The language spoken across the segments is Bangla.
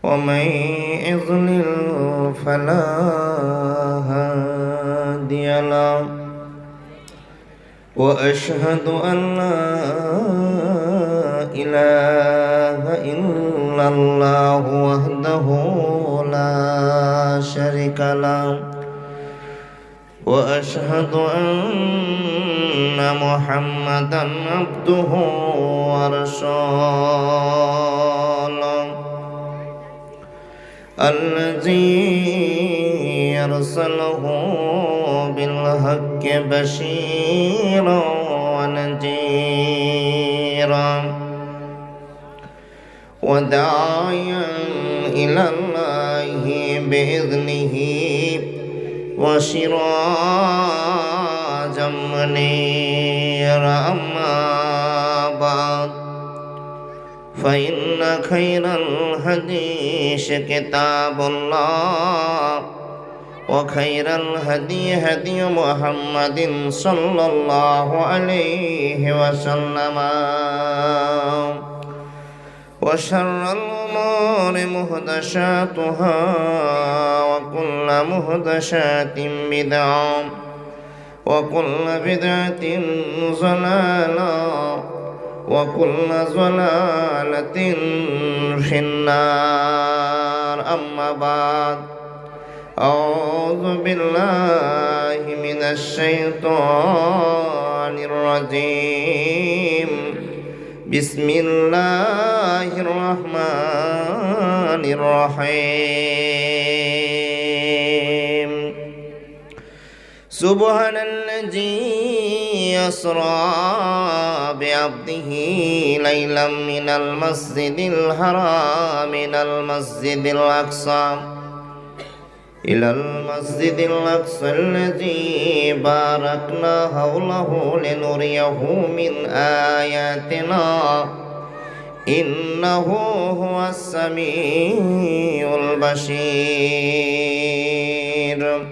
ومن يضلل فلا هادي له وأشهد أن لا إله إلا الله وحده لا شريك له وأشهد أن محمدا عبده ورسوله الذي أرسله بالحق بشيرا ونذيرا وداعيا إلى الله بإذنه وسراجا منيرا أما بعد فإن خير الحديث كتاب الله وخير الهدي هدي محمد صلى الله عليه وسلم وشر الأمور محدثاتها وكل محدثات بدعة وكل بدعة ضلالة وكل ضلالة في النار أما بعد أعوذ بالله من الشيطان الرجيم بسم الله الرحمن الرحيم سبحان الذي أسرى بعبده ليلا من المسجد الحرام من المسجد الأقصى إلى المسجد الأقصى الذي باركنا حوله لنريه من آياتنا إنه هو السميع البصير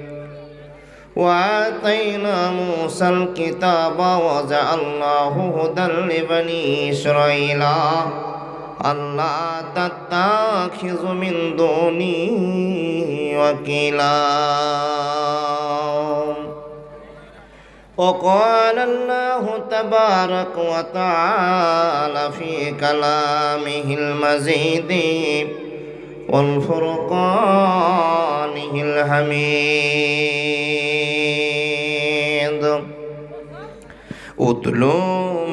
وآتينا موسى الكتاب وجعلناه هدى لبني إسرائيل ألا تتخذوا من دوني وكيلا وقال الله تبارك وتعالى في كلامه المجيد والفرقانه الحميد أتل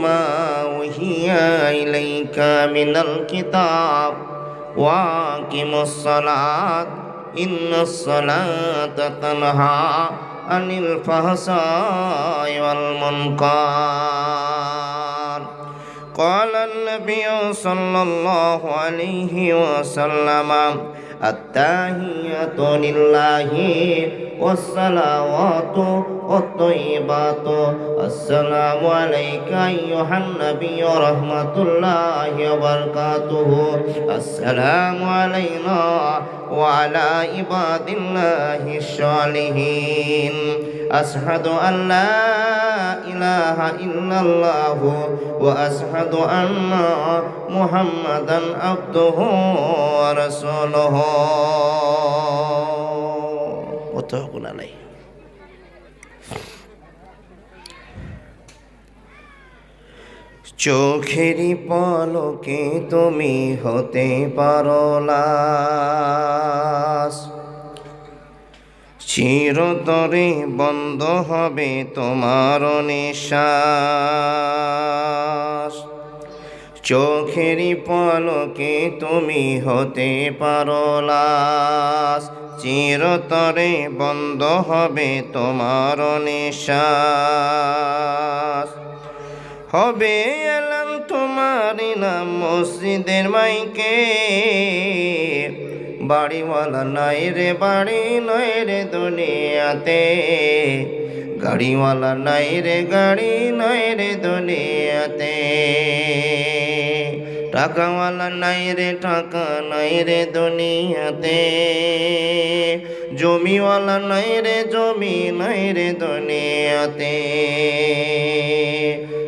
ما أوحي إليك من الكتاب وأقم الصلاة إن الصلاة تنهى عن الفحشاء والمنكر قال النبي صلى الله عليه وسلم التحيات لله والصلوات والطيبات السلام عليك أيها النبي ورحمة الله وبركاته السلام علينا وعلى عباد الله الصالحين أشهد أن لا إله إلا الله وأشهد أن محمدا عبده ورسوله متفق عليه চোখেরই পলকে তুমি হতে পারো লাশ চিরতরে বন্ধ হবে তোমার নিঃশ্বাস চোখেরই পলকে তুমি হতে পারো লাশ চিরতরে বন্ধ হবে তোমার নিঃশ্বাস হবে এলাম তোমার নাম মসজিদের মাইকে বাড়িওয়ালা নাই রে বাড়ি নয় রে দুনিয়াতে গাড়িওয়ালা নাই রে গাড়ি নয় রে দুনিয়াতে টাকাওয়ালা নাই রে টাকা নাই রে দুনিয়াতে জমিওয়ালা নাই রে জমি নাই রে দুনিয়াতে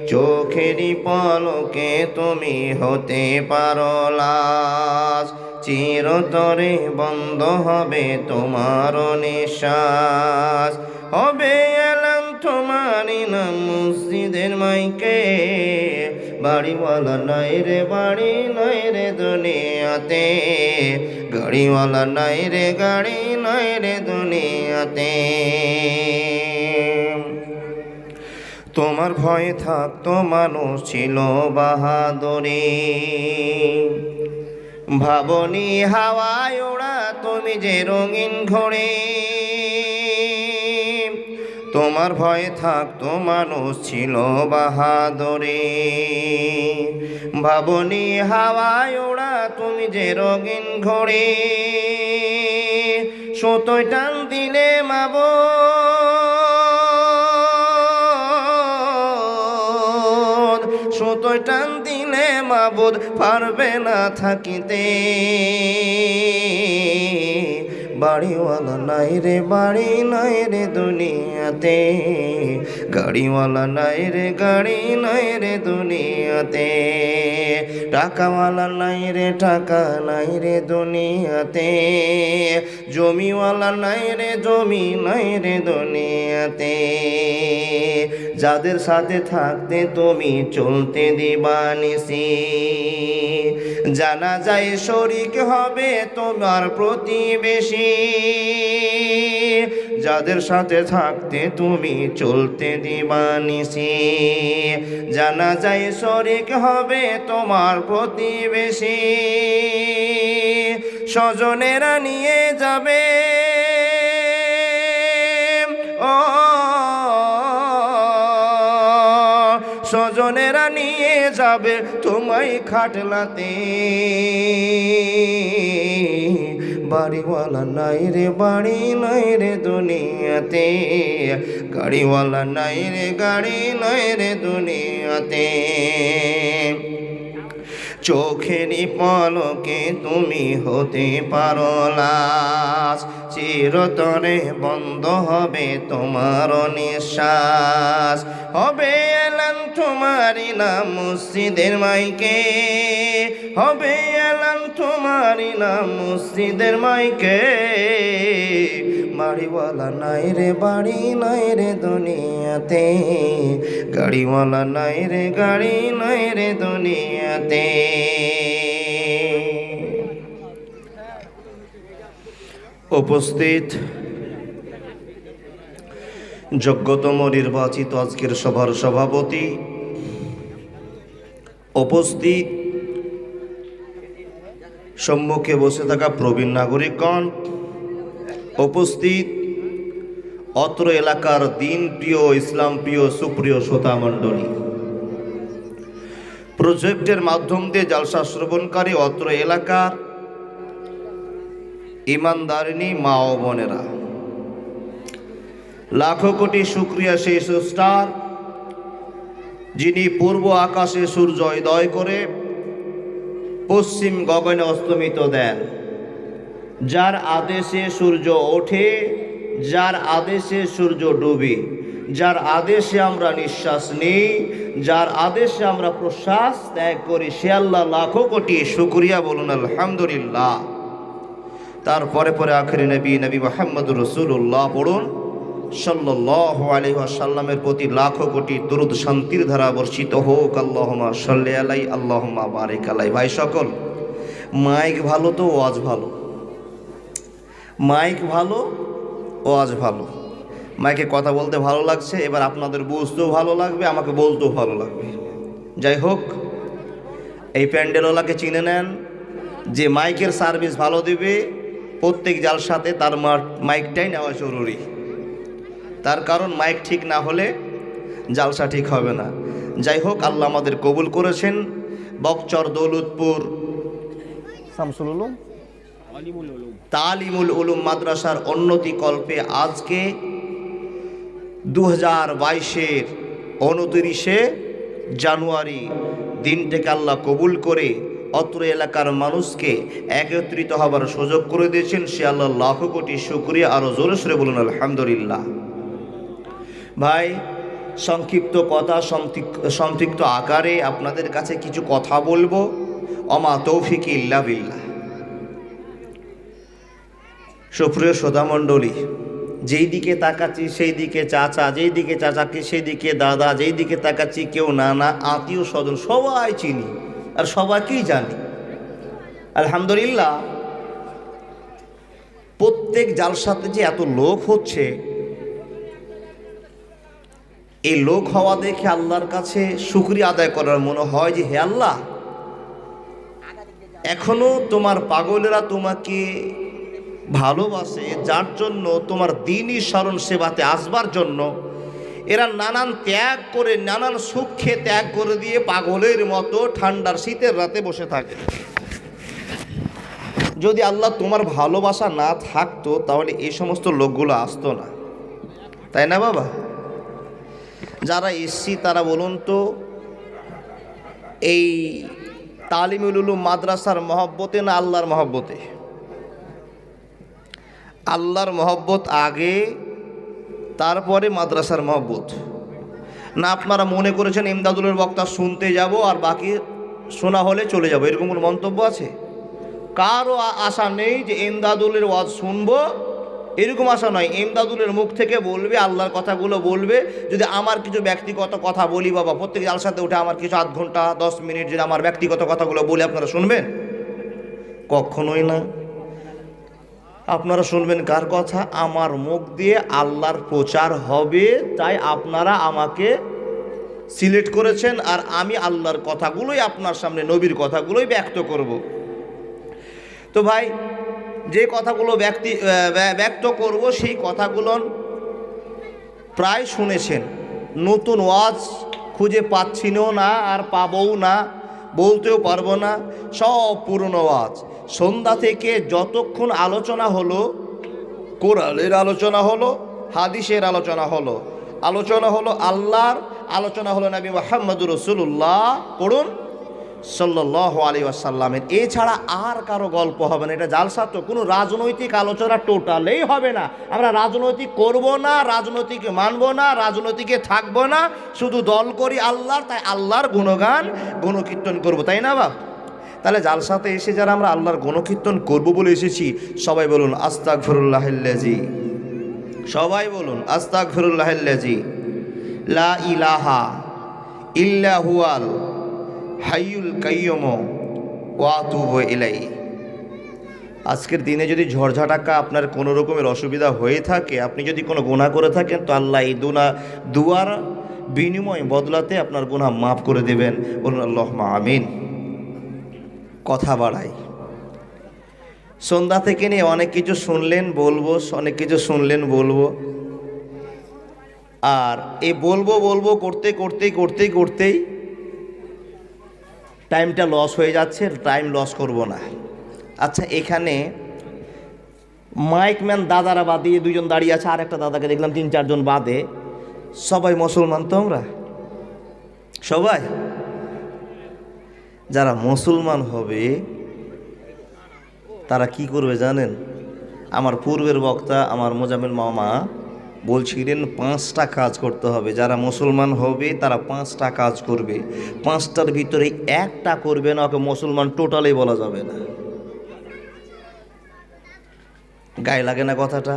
চোখেরই পলকে তুমি হতে পারো লাশ চিরতরে বন্ধ হবে তোমার নিঃশ্বাস। হবে এলান তোমারই নাম মসজিদের মাইকে, বাড়িওয়ালা নাই রে বাড়ি নাই রে দুনিয়াতে, গাড়িওয়ালা নাই রে গাড়ি নাই রে দুনিয়াতে। তোমার ভয়ে থাকতো মানুষ ছিল বাহাদুরি, ভাবনি হাওয়ায় ওড়া তুমি যে রঙিন ঘোড়ে। তোমার ভয়ে থাকতো মানুষ ছিল বাহাদুরি, ভাবনি হাওয়ায় ওড়া তুমি যে রঙিন ঘোড়ে। সুতোয় টান দিলে মাবুদ, সুতোয় টান দিলে মাবুদ পারবে না থাকিতে। বাড়িওয়ালা নাই রে বাড়ি নাই রে দুনিয়াতে, গাড়িওয়ালা নাই রে গাড়ি নাই রে দুনিয়াতে, টাকাওয়ালা নাই রে টাকা নাই রে দুনিয়াতে, জমিওয়ালা নাই রে জমি নাই রে দুনিয়াতে। যাদের সাথে থাকতে তুমি চলতে দিবানিসি, জানা যায় শরীক হবে তোমার প্রতিবেশী। যাদের সাথে থাকতে তুমি চলতে দিবানিসি, জানা যায় শরীক হবে তোমার প্রতিবেশী। স্বজনেরা নিয়ে যাবে ও, স্বজনেরা নিয়ে যাবে তোমায় খাটলাতে। বাড়িওয়ালা নাই রে বাড়ি নাই রে দুনিয়াতে, গাড়িওয়ালা নাই রে গাড়ি নাই রে দুনিয়াতে। চোখেরই পলকে তুমি হতে পারো লাশ, চিরতরে বন্ধ হবে তোমার নিঃশ্বাস। হবে এলান তোমারই নাম মসজিদের মাইকে, হবে এলান তোমারই নাম মসজিদের মাইকে। বাড়িওয়ালা নাই রে বাড়ি নাই রে দুনিয়াতে, গাড়িওয়ালা নাই রে গাড়ি নাই রে দুনিয়াতে। উপস্থিত যোগ্যতম নির্বাচিত আজকের সভার সভাপতি, উপস্থিত সম্মুখে বসে থাকা প্রবীণ নাগরিকগণ, উপস্থিত অত্র এলাকার দিন প্রিয় ইসলাম প্রিয় সুপ্রিয় শ্রোতা মণ্ডলী, প্রজেক্টের মাধ্যম দিয়ে জালসা শ্রবণকারী অত্র এলাকার ইমানদারিনী মা ও বোনেরা, লাখো কোটি শুকরিয়া সেই স্রষ্টার যিনি পূর্ব আকাশে সূর্য উদয় করে পশ্চিম গগনে অস্তমিত দেন, যার আদেশে সূর্য ওঠে, যার আদেশে সূর্য ডুবে, যার আদেশে আমরা নিঃশ্বাস নিই, যার আদেশে আমরা প্রশ্বাস ত্যাগ করি, সে আল্লাহ লাখো কোটি শুকরিয়া, বলুন আলহামদুলিল্লাহ। তারপরে পরে আখেরি নবী নবী মুহাম্মদুর রাসূলুল্লাহ পড়ুন সাল্লাল্লাহু আলাইহি ওয়াসাল্লামের প্রতি লাখো কোটি দরুদ শান্তির ধারা বর্ষিত হোক। আল্লাহুম্মা সাল্লি আলাই আল্লাহুম্মা বারিক আলাই। ভাই সকল, মাইক ভালো তো ওয়াজ ভালো, মাইক ভালো ওয়াজ ভালো। মাইকে কথা বলতে ভালো লাগছে, এবার আপনাদের বুঝতেও ভালো লাগবে, আমাকে বলতেও ভালো লাগবে। যাই হোক, এই প্যান্ডেলওয়ালাকে চিনে নেন, যে মাইকের সার্ভিস ভালো দিবে প্রত্যেক জালসাতে তার মাইকটাই নেওয়া জরুরি। তার কারণ মাইক ঠিক না হলে জালসা ঠিক হবে না। যাই হোক, আল্লাহ আমাদের কবুল করেছেন। বকচর দৌলতপুর শামসুল উলুম তালিমুল উলুম মাদ্রাসার উন্নতি কল্পে আজকে 2022-এর 29শে জানুয়ারি দিনটাকে আল্লাহ কবুল করে অত্র এলাকার মানুষকে একত্রিত হবার সুযোগ করে দিয়েছেন। সে আল্লাহ লাখো কোটি শুকরিয়া, আরো জোরে সরে বলুন আলহামদুলিল্লাহ। ভাই, সংক্ষিপ্ত কথা সংক্ষিপ্ত আকারে আপনাদের কাছে কিছু কথা বলবো। অমা তৌফিক ইল্লা বিল্লাহ। সুপ্রিয় শ্রোতামণ্ডলী, যেই দিকে তাকাচ্ছি সেই দিকে চাচা, যেই দিকে চাচাকে সেই দিকে দাদা, যেই দিকে তাকাচ্ছি কেউ নানা, আত্মীয় স্বজন সবাই চিনি আর সবাইকেই জানি। আলহামদুলিল্লাহ, প্রত্যেক জালসাতে যে এত লোক হচ্ছে, এই লোক হওয়া দেখে আল্লাহর কাছে শুকরিয়া আদায় করার মনে হয় যে হে আল্লাহ, এখনো তোমার পাগলেরা তোমাকে ভালোবাসে, যার জন্য তোমার দ্বীনি স্মরণ সেবাতে আসবার জন্য এরা নানান ত্যাগ করে, নানান সুখে ত্যাগ করে দিয়ে পাগলের মতো ঠান্ডার শীতের রাতে বসে থাকে। যদি আল্লাহ তোমার ভালোবাসা না থাকতো তাহলে এই সমস্ত লোকগুলো আসতো না, তাই না বাবা? যারা এসছি তারা বলুন তো, এই তালিমুল উলুম মাদ্রাসার মহব্বতে না আল্লাহর মহব্বতে? আল্লাহর মহব্বত আগে, তারপরে মাদ্রাসার মহব্বত। না আপনারা মনে করেছেন ইমদাদুলের বক্তা শুনতে যাব আর বাকি শোনা হলে চলে যাব, এরকম কোনো মন্তব্য আছে? কারও আশা নেই যে ইমদাদুলের ওয়াজ শুনবো, এরকম আশা নয়। ইমদাদুলের মুখ থেকে বলবে, আল্লাহর কথাগুলো বলবে। যদি আমার কিছু ব্যক্তিগত কথা বলি বাবা, প্রত্যেক জালসাতে উঠে আমার কিছু আধ ঘন্টা 10 মিনিট যদি আমার ব্যক্তিগত কথাগুলো বলি, আপনারা শুনবেন? কখনোই না। আপনারা শুনবেন কার কথা? আমার মুখ দিয়ে আল্লাহর প্রচার হবে, তাই আপনারা আমাকে সিলেক্ট করেছেন, আর আমি আল্লাহর কথাগুলোই আপনার সামনে, নবীর কথাগুলোই ব্যক্ত করব। তো ভাই, যে কথাগুলো ব্যক্ত করব সেই কথাগুলো প্রায় শুনেছেন। নতুন ওয়াজ খুঁজে পাচ্ছিও না, আর পাবও না, বলতেও পারবো না। সব পুরনো ওয়াজ। সন্ধ্যা থেকে যতক্ষণ আলোচনা হলো, কোরআনের আলোচনা হলো, হাদিসের আলোচনা হলো, আল্লাহর আলোচনা হলো, নবী মুহাম্মদুর রাসূলুল্লাহ পড়ুন সাল্লাল্লাহু আলাইহি ওয়াসাল্লামের। এছাড়া আর কারো গল্প হবে না। এটা জালসা তো, কোনো রাজনৈতিক আলোচনা টোটালেই হবে না। আমরা রাজনৈতিক করব না, রাজনৈতিক মানব না, রাজনৈতিকে থাকব না, শুধু দল করি আল্লাহর, তাই আল্লাহর গুণগান গুণকীর্তন করব, তাই না বাপ? তাহলে জালসাতে এসে যারা আমরা আল্লাহর গুণকীর্তন করব বলে এসেছি, সবাই বলুন আস্তাগফিরুল্লাহিল্লাযী। সবাই বলুন আস্তাগফিরুল্লাহিল্লাযী লা ইলাহা ইল্লা হুয়াল হাইয়ুল কাইয়্যুম ওয়া আতুবু ইলাইহি। আজকের দিনে যদি ঝড়ঝাটাকা আপনার কোনো রকমের অসুবিধা হয়ে থাকে, আপনি যদি কোনো গুনাহ করে থাকেন, তো আল্লাহ এই দুয়ার বিনিময় বদলাতে আপনার গুনাহ মাফ করে দেবেন। বলুন আল্লাহুম্মা আমিন। কথা বাড়াই, সন্ধ্যা থেকে নিয়ে অনেক কিছু শুনলেন বলবো, অনেক কিছু শুনলেন বলবো, আর এই বলবো করতেই টাইমটা লস হয়ে যাচ্ছে। টাইম লস করব না। আচ্ছা, এখানে মাইকম্যান দাদারা বাদে দুজন দাঁড়িয়ে আছে, আর একটা দাদাকে দেখলাম 3-4 জন বাদে। সবাই মুসলমান তো? আমরা সবাই যারা মুসলমান হবে তারা কি করবে জানেন? আমার পূর্বের বক্তা আমার মোজাম্মেল মামা বলছিলেন 5টা কাজ করতে হবে। যারা মুসলমান হবে তারা 5টা কাজ করবে। 5টার ভিতরে একটা করবে না, ওকে মুসলমান টোটালি বলা যাবে না। গায়ে লাগে না কথাটা?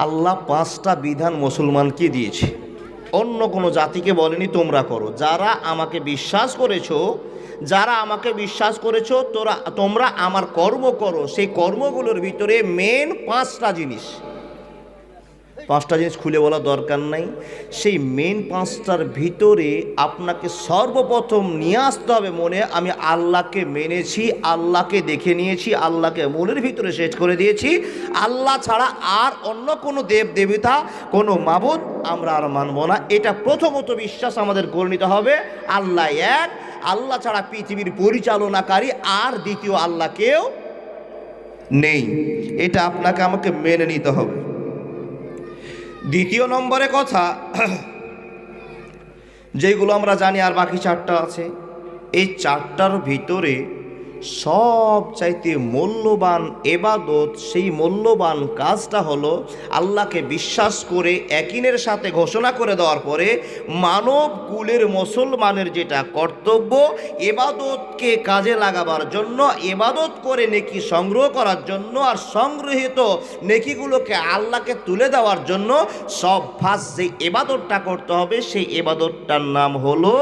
আল্লাহ 5টা বিধান মুসলমানকে দিয়েছে, অন্য কোনো জাতিকে বলেনি তোমরা করো। যারা আমাকে বিশ্বাস করেছো, তোমরা আমার কর্ম করো। সেই কর্মগুলোর ভিতরে মেন 5টা জিনিস খুলে বলা দরকার নাই। সেই মেন 5টার ভিতরে আপনাকে সর্বপ্রথম নিয়ে আসতে হবে মনে, আমি আল্লাহকে মেনেছি, আল্লাহকে দেখে নিয়েছি, আল্লাহকে মনের ভিতরে সেট করে দিয়েছি। আল্লাহ ছাড়া আর অন্য কোনো দেবতা, কোনো মাবুদ আমরা আর মানব না। এটা প্রথমত বিশ্বাস আমাদের করে নিতে হবে। আল্লাহ এক, আল্লাহ ছাড়া পৃথিবীর পরিচালনাকারী আর দ্বিতীয় আল্লাহ কেউ নেই। এটা আপনাকে আমাকে মেনে নিতে হবে। দ্বিতীয় নম্বরে কথা, যেগুলো আমরা জানি, আর বাকি 4টা আছে। এই 4টার ভিতরে সব চাইতে মূল্যবান এবাদত, সেই মূল্যবান কাজটা হলো আল্লাহকে বিশ্বাস করে একিনের সাথে ঘোষণা করে দেওয়ার পরে মানব কুলের মুসলমানের যেটা কর্তব্য, এবাদতকে কাজে লাগাবার জন্য, এবাদত করে নেকি সংগ্রহ করার জন্য, আর সংগৃহীত নেকিগুলোকে আল্লাহকে তুলে দেওয়ার জন্য সব ফার্স্ট যে এবাদতটা করতে হবে সেই এবাদতটার নাম হলো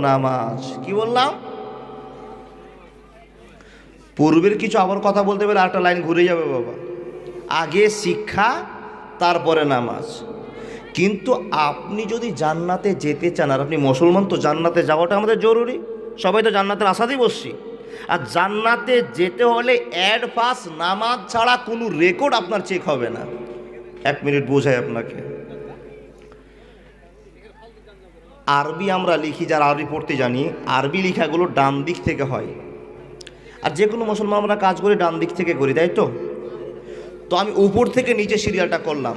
নামাজ। কি বললাম? পূর্বের কিছু আবার কথা বলতে পারে, আরেকটা লাইন ঘুরে যাবে বাবা। আগে শিক্ষা, তারপরে নামাজ। কিন্তু আপনি যদি জান্নাতে যেতে চান, আর আপনি মুসলমান, তো জান্নাতে যাওয়াটা আমাদের জরুরি। সবাই তো জান্নাতের আশাতেই বসছি। আর জান্নাতে যেতে হলে অ্যাডভান্স নামাজ ছাড়া কোনো রেকর্ড আপনার চেক হবে না। 1 মিনিট বোঝাই আপনাকে। আরবি আমরা লিখি, যারা আরবি পড়তে জানি, আরবি লেখাগুলো ডান দিক থেকে হয়। আর যে কোনো মুসলমান আমরা কাজ করি ডান দিক থেকে করি, তাই তো? তো আমি উপর থেকে নিচে সিরিয়ালটা করলাম।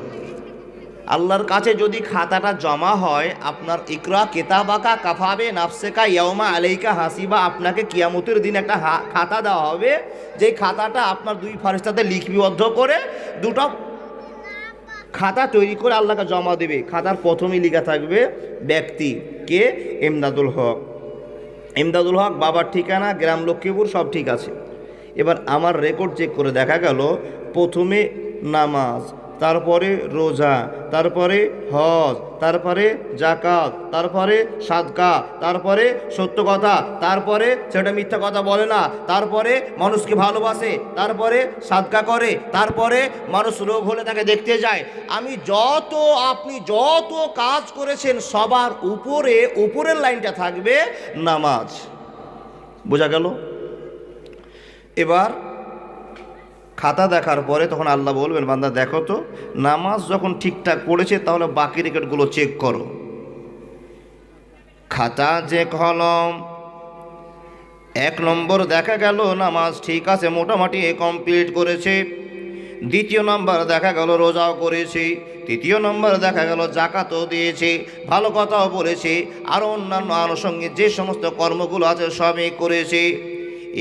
আল্লাহর কাছে যদি খাতাটা জমা হয়, আপনার ইকরা কিতাবাকা কাফাবে নাফসেকা ইয়াউমা আলাইকা হাসিবা, আপনাকে কিয়ামতের দিন একটা খাতা দেওয়া হবে, যেই খাতাটা আপনার 2 ফারিস্তাতে লিপিবদ্ধ করে 2টা খাতা তৈরি করে আল্লাহকে জমা দেবে। খাতার প্রথমেই লেখা থাকবে ব্যক্তি কে, এমদাদুল হক। এমদাদুল হক, বাবার ঠিকানা গ্রাম লক্ষ্মীপুর, সব ঠিক আছে। এবার আমার রেকর্ড চেক করে দেখা গেল প্রথমে নামাজ, তারপরে রোজা, তারপরে হজ, তারপরে জাকাত, তারপরে সাদকা, তারপরে সত্য কথা, তারপরে সেটা মিথ্যা কথা বলে না, তারপরে মানুষকে ভালোবাসে, তারপরে সাদকা করে, তারপরে মানুষ রোগ হলে তাকে দেখতে যায়। আপনি যত কাজ করেছেন সবার উপরের লাইনটা থাকবে নামাজ। বোঝা গেল? এবার খাতা দেখার পরে তখন আল্লাহ বলবেন, বান্দা দেখো তো নামাজ যখন ঠিকঠাক পড়েছে তাহলে বাকি রেকর্ডগুলো চেক করো। খাতা চেক হলম, 1 নম্বর দেখা গেল নামাজ ঠিক আছে, মোটামুটি কমপ্লিট করেছে। 2য় নম্বর দেখা গেল রোজাও করেছে। 3য় নম্বর দেখা গেল জাকাতও দিয়েছে, ভালো কথাও বলেছে, আর অন্যান্য আনুষঙ্গিক যে সমস্ত কর্মগুলো আছে সবই করেছে।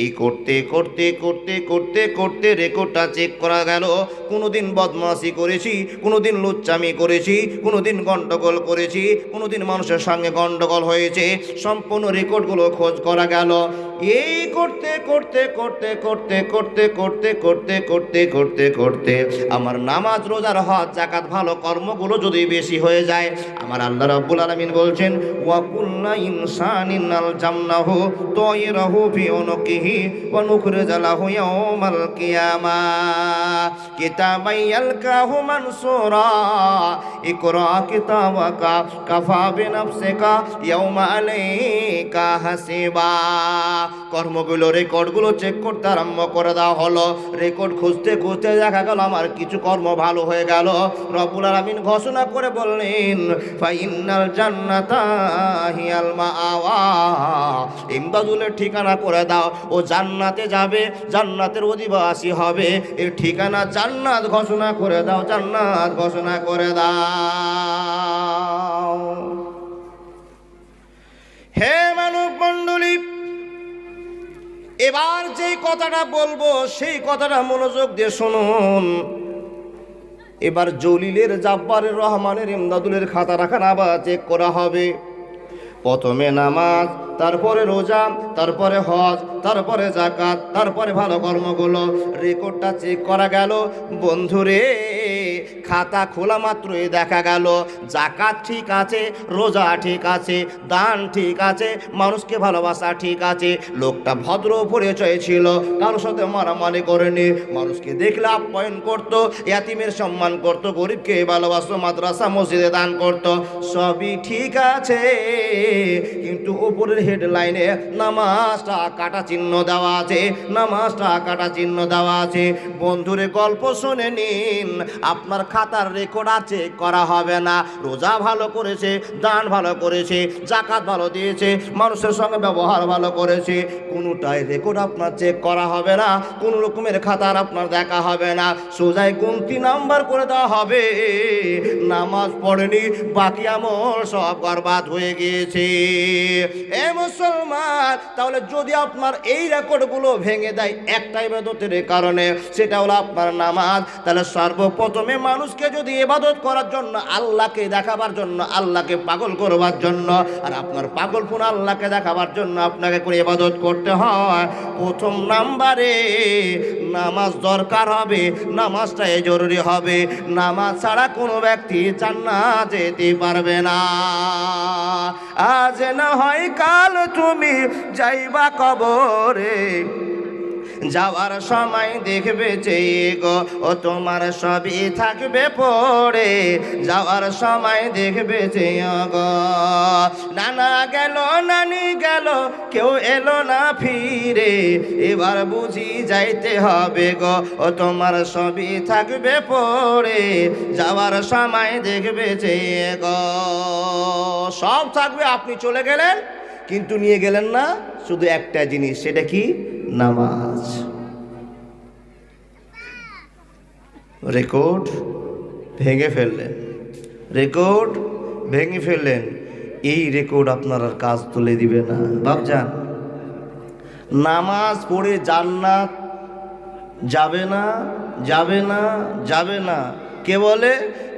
এই করতে করতে করতে করতে করতে রেকর্ডটা চেক করা গেল। কোনোদিন বদমাশি করেছি, কোনোদিন লুচ্চামি করেছি, কোনোদিন গন্ডগোল করেছি, কোনোদিন মানুষের সঙ্গে গন্ডগোল হয়েছে, সম্পূর্ণ রেকর্ডগুলো খোঁজ করা গেল। এই করতে করতে করতে করতে করতে করতে করতে করতে করতে করতে আমার নামাজ, রোজার, হজ, জাকাত, ভালো কর্মগুলো যদি বেশি হয়ে যায়, আমার আল্লাহ রাব্বুল আলামিন বলছেন, ওয়া কুল্লা ইনসানিন আলজামনাহু তায়রাহু ফি উনুকিহি ওয়া নুখরিজু লাহু ইয়াওমাল কিয়ামাহ কিতাবান ইয়ালকাহু মানসুরা ইকরা কিতাবাকা কাফা বিনাফসিকা ইয়াওমা আলাইকা হাসিবা। কর্মগুলো, রেকর্ডগুলো চেক করতে আরম্ভ করে দেওয়া হলো। রেকর্ড খুঁজতে খুঁজতে দেখা গেল আমার কিছু কর্ম ভালো হয়ে গেল। রব্বুল আলামিন ঘোষণা করে বললেন, ফাইনাল জান্নাতা হিয়াল মাআওয়া, ইমদাদুলের ঠিকানা করে দাও, ও জান্নাতে যাবে, জান্নাতের অধিবাসী হবে, এর ঠিকানা জান্নাত ঘোষণা করে দাও, জান্নাত ঘোষণা করে দাও। হে মানব মণ্ডলী, এবার যে কথাটা বলবো সেই কথাটা মনোযোগ দিয়ে শুনুন। এবার জলিলের, জাব্বারের, রহমানের, ইমদাদুলের খাতা রাখা আবার চেক করা হবে। প্রথমে নামাজ, তারপরে রোজা, তারপরে হজ, তারপরে জাকাত, তারপরে ভালো কর্মগুলো। রেকর্ডটা চেক করা গেল। বন্ধুরে, খাতা খোলা মাত্রই দেখা গেল জাকাত ঠিক আছে, রোজা ঠিক আছে, দান ঠিক আছে, মানুষকে ভালোবাসা ঠিক আছে, লোকটা ভদ্র পরিচয় ছিল, কারোর সাথে মারামারি করেনি, মানুষকে দেখলে আপ্যায়ন করতো, ইয়াতিমের সম্মান করতো, গরিবকে ভালোবাসতো, মাদ্রাসা মসজিদে দান করতো, সবই ঠিক আছে। কিন্তু উপরের হেডলাইনে নামাজটা কাটা চিহ্ন দেওয়া আছে, নামাজটা কাটা চিহ্ন দেওয়া আছে। বন্ধুরে, গল্প শুনে নিন, আপনার আপনার খাতার রেকর্ড আছে করা হবে না। রোজা ভালো করেছে, দান ভালো করেছে, জাকাত ভালো দিয়েছে, মানুষের সঙ্গে ব্যবহার ভালো করেছে, কোনোটাই রেকর্ড আপনার চেক করা হবে না, কোনো রকমের খাতার আপনার দেখা হবে না। সোজাই গুনতি নাম্বার করে দেওয়া হবে। নামাজ পড়েনি, বাকি আমল সব বরবাদ হয়ে গিয়েছে। এ মুসলমান, তাহলে যদি আপনার এই রেকর্ডগুলো ভেঙে দেয় একটা ইবাদতের কারণে, সেটা হলো আপনার নামাজ, তাহলে সর্বপ্রথমে মানুষকে যদি ইবাদত করার জন্য, আল্লাহকে দেখাবার জন্য, আল্লাহকে পাগল করবার জন্য, আর আপনার পাগলপন আল্লাহকে দেখাবার জন্য আপনাকে করে ইবাদত করতে হয়, প্রথম নাম্বারে নামাজ দরকার হবে। নামাজটাই জরুরি হবে। নামাজ ছাড়া কোনো ব্যক্তি জান্নাত যেতে পারবে না। আজ না হয় কাল তুমি যাইবা কবরে, যাওয়ার সময় দেখবে চেয়ে গো ও তোমার সবই থাকবে পড়ে, যাওয়ার সময় দেখবে চেয়ে গো। নানা গেল, নানি গেল, কেউ এলো না ফিরে, এবার বুঝি যাইতে হবে গো ও তোমার সবই থাকবে পড়ে, যাওয়ার সময় দেখবে চেয়ে গো। সব থাকবে, আপনি চলে গেলেন কিন্তু নিয়ে গেলেন না শুধু একটা জিনিস, সেটা কি? নামাজ। রেকর্ড ভেঙে ফেললেন, রেকর্ড ভেঙে ফেললেন, এই রেকর্ড আপনার আর কাজ তুলে দিবে না। বাপজান, নামাজ পড়ে জান্নাত যাবে না, যাবে না, যাবে না। কে বলে?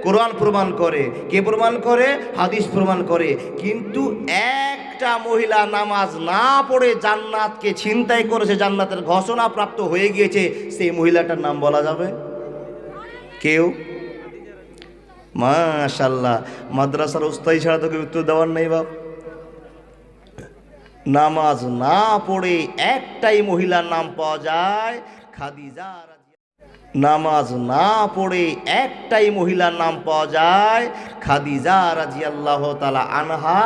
কোরআন প্রমাণ করে। কে প্রমাণ করে? হাদিস প্রমাণ করে। কিন্তু একটা মহিলা নামাজ না পড়ে জান্নাতকে ছিনতাই করেছে, জান্নাতের ঘোষণা প্রাপ্ত হয়ে গিয়েছে, সেই মহিলাটার নাম বলা যাবে? কেউ? মাশাআল্লাহ, মাদ্রাসার উস্তাদ ছাড়া তো কেউ উত্তর দেওয়ার নেই বাপ। নামাজ না পড়ে একটাই মহিলার নাম পাওয়া যায়, খাদিজা। নামাজ না পড়ে একটাই মহিলার নাম পাওয়া যায়, খাদিজা রাদিয়াল্লাহু তাআলা আনহা।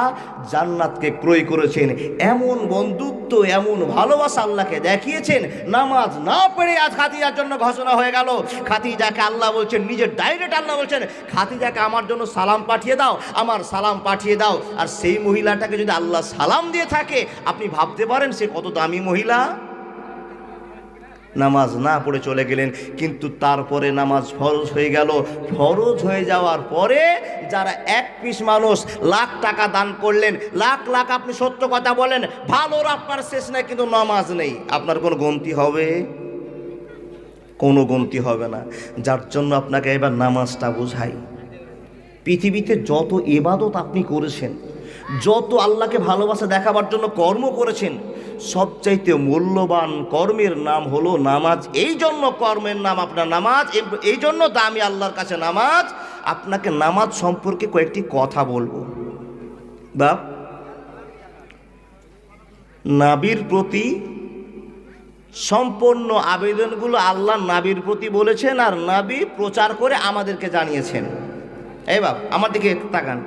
জান্নাতকে ক্রয় করেছেন। এমন বন্ধুত্ব, এমন ভালোবাসা আল্লাহকে দেখিয়েছেন। নামাজ না পড়ে আজ খাদিজার জন্য ঘোষণা হয়ে গেল। খাদিজাকে আল্লাহ বলছেন, নিজের ডাইরেক্ট আল্লাহ বলছেন, খাদিজাকে আমার জন্য সালাম পাঠিয়ে দাও, আমার সালাম পাঠিয়ে দাও। আর সেই মহিলাটাকে যদি আল্লাহ সালাম দিয়ে থাকে, আপনি ভাবতে পারেন সে কত দামি মহিলা। নামাজ না পড়ে চলে গেলেন, কিন্তু তারপরে নামাজ ফরজ হয়ে গেল। ফরজ হয়ে যাওয়ার পরে যারা এক পিস মানুষ লাখ টাকা দান করলেন, লাখ লাখ আপনি সত্য কথা বলেন, ভালোর আপনার শেষ নাই, কিন্তু নামাজ নেই, আপনার কোনো গন্তি হবে? কোনো গন্তি হবে না। যার জন্য আপনাকে এবার নামাজটা বোঝাই। পৃথিবীতে যত ইবাদত আপনি করেছেন, যত আল্লাহকে ভালোবাসা দেখাবার জন্য কর্ম করেছেন, সবচাইতে মূল্যবান কর্মের নাম হলো নামাজ। এই জন্য কর্মের নাম আপনার নামাজ, এই জন্য দামি আল্লাহর কাছে নামাজ। আপনাকে নামাজ সম্পর্কে কয়েকটি কথা বলবো বাপ। নাবির প্রতি সম্পূর্ণ আবেদনগুলো আল্লাহ নাবির প্রতি বলেছেন, আর নাবি প্রচার করে আমাদেরকে জানিয়েছেন। এই বাপ, আমার দিকে তাকান,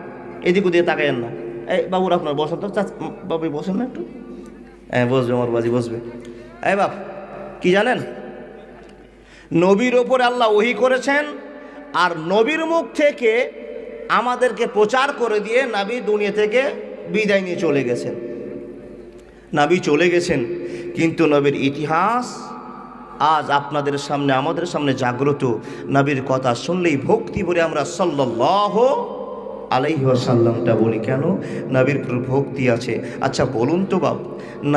এদিক ওদিকে তাকাইয়েন না। এই বাবুর আপনার বসেন তো, বাবু বসেন না একটু। হ্যাঁ বসবে, আমার বাজি বসবে। এই বাপ, কি জানেন? নবীর ওপরে আল্লাহ ওহী করেছেন, আর নবীর মুখ থেকে আমাদেরকে প্রচার করে দিয়ে নবী দুনিয়া থেকে বিদায় নিয়ে চলে গেছেন। নবী চলে গেছেন, কিন্তু নবীর ইতিহাস আজ আপনাদের সামনে, আমাদের সামনে জাগ্রত। নবীর কথা শুনলেই ভক্তি ভরে আমরা সাল্লাল্লাহু আলাইহি ওয়াসাল্লামটা বলি। কেন? নবীর ভক্তি আছে। আচ্ছা বলুন তো বাপ,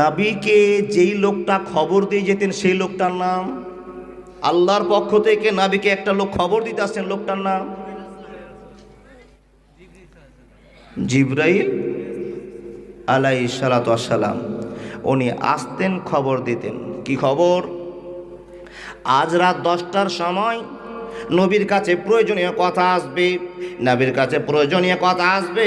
নবীকে যেই লোকটা খবর দিয়ে যেতেন সেই লোকটার নাম? আল্লাহর পক্ষ থেকে নবীকে একটা লোক খবর দিতে আসছেন, লোকটার নাম জিবরাইল আলাইহিস সালাতু ওয়াস সালাম। উনি আসতেন, খবর দিতেন। কি খবর? আজ রাত 10টার সময় নবীর কাছে প্রয়োজনীয় কথা আসবে। নবীর কাছে প্রয়োজনীয় কথা আসবে,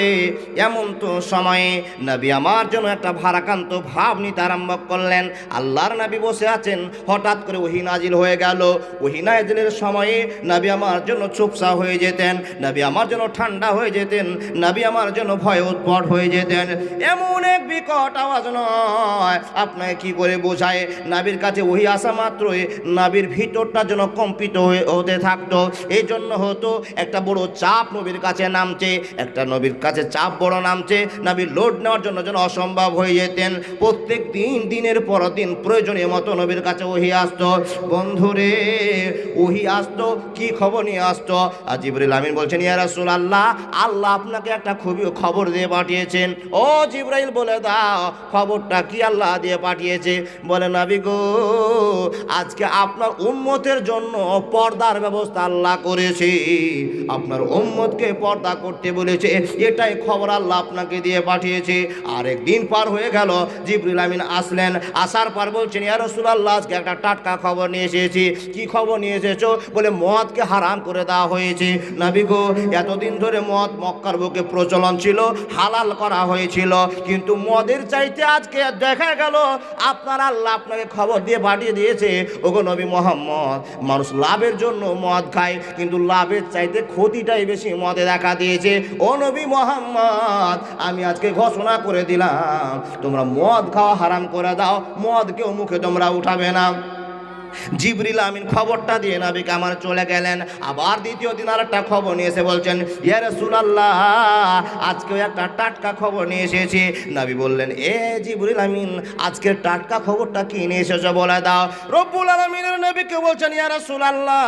এমন তো সময়ে নবী আমার জন্য একটা ভারাক্রান্ত ভাব নিতে আরম্ভ করলেন। আল্লাহর নবী বসে আছেন, হঠাৎ করে ওহী নাজিল হয়ে গেল। ওহী নাজিলের সময়ে নবী আমার জন্য চুপসা হয়ে যেতেন, নবী আমার জন্য ঠান্ডা হয়ে যেতেন, নবী আমার জন্য ভয় উৎপট হয়ে যেতেন। এমন এক বিকট আওয়াজ নয়, আপনাকে কি করে বোঝায়? নবীর কাছে ওহী আসা মাত্রই নবীর ভিতরটা যেন কম্পিত হতে থাকতো। এই জন্য হতো একটা বড় চাপ নবীর কাছে নামছে, একটা নবীর কাছে চাপ বড় নামছে, নবীর লোড নেওয়ার জন্য যেন অসম্ভব হয়ে যেতেন। প্রত্যেক দিন দিনের পর দিন প্রয়োজনীয় মতো নবীর কাছে ওহী আসতো। বন্ধুরে, ওহী আসতো, কি খবর নিয়ে আসতো? আর জিবরিল আমিন বলছেন, ইয়া রাসূলুল্লাহ, আল্লাহ আপনাকে একটা খুবই খবর দিয়ে পাঠিয়েছেন। ও জিবরাইল, বলে দাও খবরটা কি আল্লাহ দিয়ে পাঠিয়েছে? বলে, নবী গো, আজকে আপনার উম্মতের জন্য পর্দার ব্যবস্থা আল্লাহ করেছে, আপনার উম্মতকে পর্দা করতে বলেছে, এটাই খবর আল্লাহ আপনাকে দিয়ে পাঠিয়েছে। আর একদিন পার হয়ে গেল, জিবরিল আমিন আসলেন। আসার পর বলছেন, ইয়া রাসূলুল্লাহ, আজকে একটা টাটকা খবর নিয়ে এসেছি। কি খবর নিয়ে এসেছো? বলে, মদকে হারাম করে দেওয়া হয়েছে। নবী গো, এতদিন ধরে মদ মক্কার বুকে প্রচলন ছিল, হালাল করা হয়েছিল, কিন্তু মদের চাইতে আজকে দেখা গেল আপনার আল্লাহ আপনাকে খবর দিয়ে পাঠিয়ে দিয়েছে। ওগো নবী মুহাম্মদ, মানুষ লাভের জন্য মদ খায়, কিন্তু লাভের চাইতে ক্ষতিটাই বেশি মদে দেখা দিয়েছে। ও নবী মুহাম্মদ, আমি আজকে ঘোষণা করে দিলাম, তোমরা মদ খাওয়া হারাম করে দাও, মদকেও মুখে তোমরা উঠাবে না। জিবরিল আমিন খবরটা দিয়ে নবীকে আমার চলে গেলেন। আবার দ্বিতীয় দিন আর একটা খবর নিয়ে এসে বলছেন, ইয়া রাসূলুল্লাহ, আজকেও একটা টাটকা খবর নিয়ে এসেছি। নবী বললেন, এ জিবরিল আমিন, আজকের টাটকা খবরটা কি নিয়ে এসেছো বলে দাও। রব্বুল আলামিনের নবীকে বলছেন, ইয়া রাসূলুল্লাহ,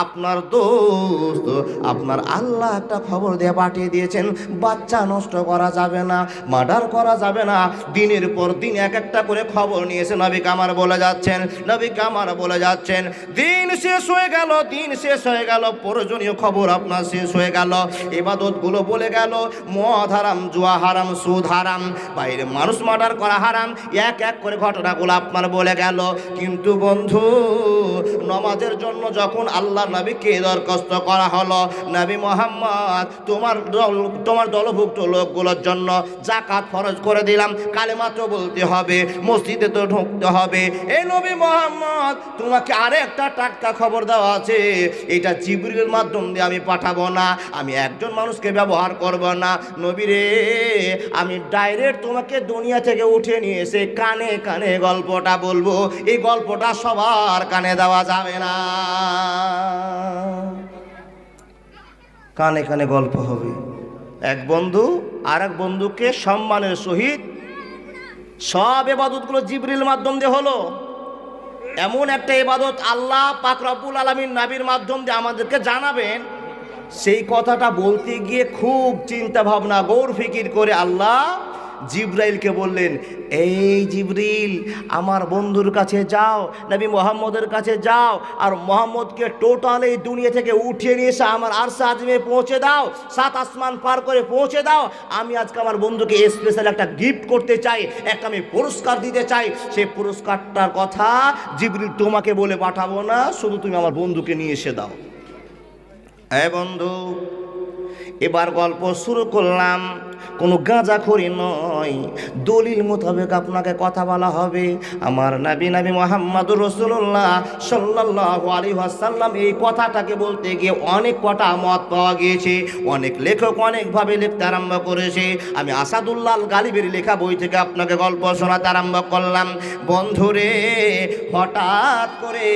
আপনার দোস্ত, আপনার আল্লাহ একটা খবর দিয়ে পাঠিয়ে দিয়েছেন, বাচ্চা নষ্ট করা যাবে না, মার্ডার করা যাবে না। দিনের পর দিন এক একটা করে খবর নিয়েছে নবীকে আমার বলে যাচ্ছেন, নবীকে আমার বলে যাচ্ছেন। দিন শেষ হয়ে গেল, দিন শেষ হয়ে গেল, প্রয়োজনীয় খবর আপনার শেষ হয়ে গেল, ইবাদতগুলো বলে গেল, মদ হারাম, জুয়া হারাম, সুদ হারাম, বাইরে মানুষ মার্ডার করা হারাম, এক এক করে ঘটনাগুলো আপনার বলে গেল। কিন্তু বন্ধু, নামাজের জন্য যখন আল্লাহ নবীকে দরখাস্ত করা হলো, নবী মুহাম্মদ, তোমার দলভুক্ত লোকগুলোর জন্য যাকাত ফরজ করে দিলাম, কালেমা তো বলতে হবে, মসজিদে তো ঢুকতে হবে। এই নবী মুহাম্মদ, তোমাকে আরে একটা টাটকা খবর দেওয়া আছে, এটা জিবরিলের মাধ্যম দিয়ে আমি পাঠাবো না, আমি একজন মানুষকে ব্যবহার করব না। নবী রে, আমি ডাইরেক্ট তোমাকে দুনিয়া থেকে উঠে নিয়ে এসে কানে কানে গল্পটা বলবো, এই গল্পটা সবার কানে দেওয়া যাবে না, কানে কানে গল্প হবে। এক বন্ধু আর এক বন্ধুকে সম্মানের সহিত সব ইবাদতগুলো জিবরিল মাধ্যম দিয়ে হলো। এমন একটা ইবাদত আল্লাহ পাক রব্বুল আলামিন নবীর মাধ্যম দিয়ে আমাদেরকে জানাবেন, সেই কথাটা বলতে গিয়ে খুব চিন্তা ভাবনা গৌর ফিকির করে আল্লাহ জিবরাইলকে বললেন, এই জিবরিল, আমার বন্ধুর কাছে যাও, নবী মুহাম্মদের কাছে যাও, আর মুহাম্মদকে টোটাল এই দুনিয়া থেকে উঠিয়ে নিয়ে এসে আমার আরশে আজিমে পৌঁছে দাও, 7 আসমান পার করে পৌঁছে দাও। আমি আজকে আমার বন্ধুকে স্পেশাল একটা গিফট করতে চাই, একটা আমি পুরস্কার দিতে চাই। সেই পুরস্কারটার কথা জিবরিল তোমাকে বলে পাঠাবো না, শুধু তুমি আমার বন্ধুকে নিয়ে এসে দাও। হ্যাঁ বন্ধু, এবার গল্প শুরু করলাম। কোনো গাঁজাখড়ি নয়, দলিল মোতাবেক আপনাকে কথা বলা হবে। আমার নবী মুহাম্মদুর রাসূলুল্লাহ সাল্লাল্লাহু আলাইহি ওয়াসাল্লাম এই কথাটাকে বলতে গিয়ে অনেক কটা মত পাওয়া গিয়েছে, অনেক লেখক অনেকভাবে লিখতে আরম্ভ করেছে। আমি আসাদুল্লাহ আল গালিবের লেখা বই থেকে আপনাকে গল্প শোনাতে আরম্ভ করলাম। বন্ধুরে, হঠাৎ করে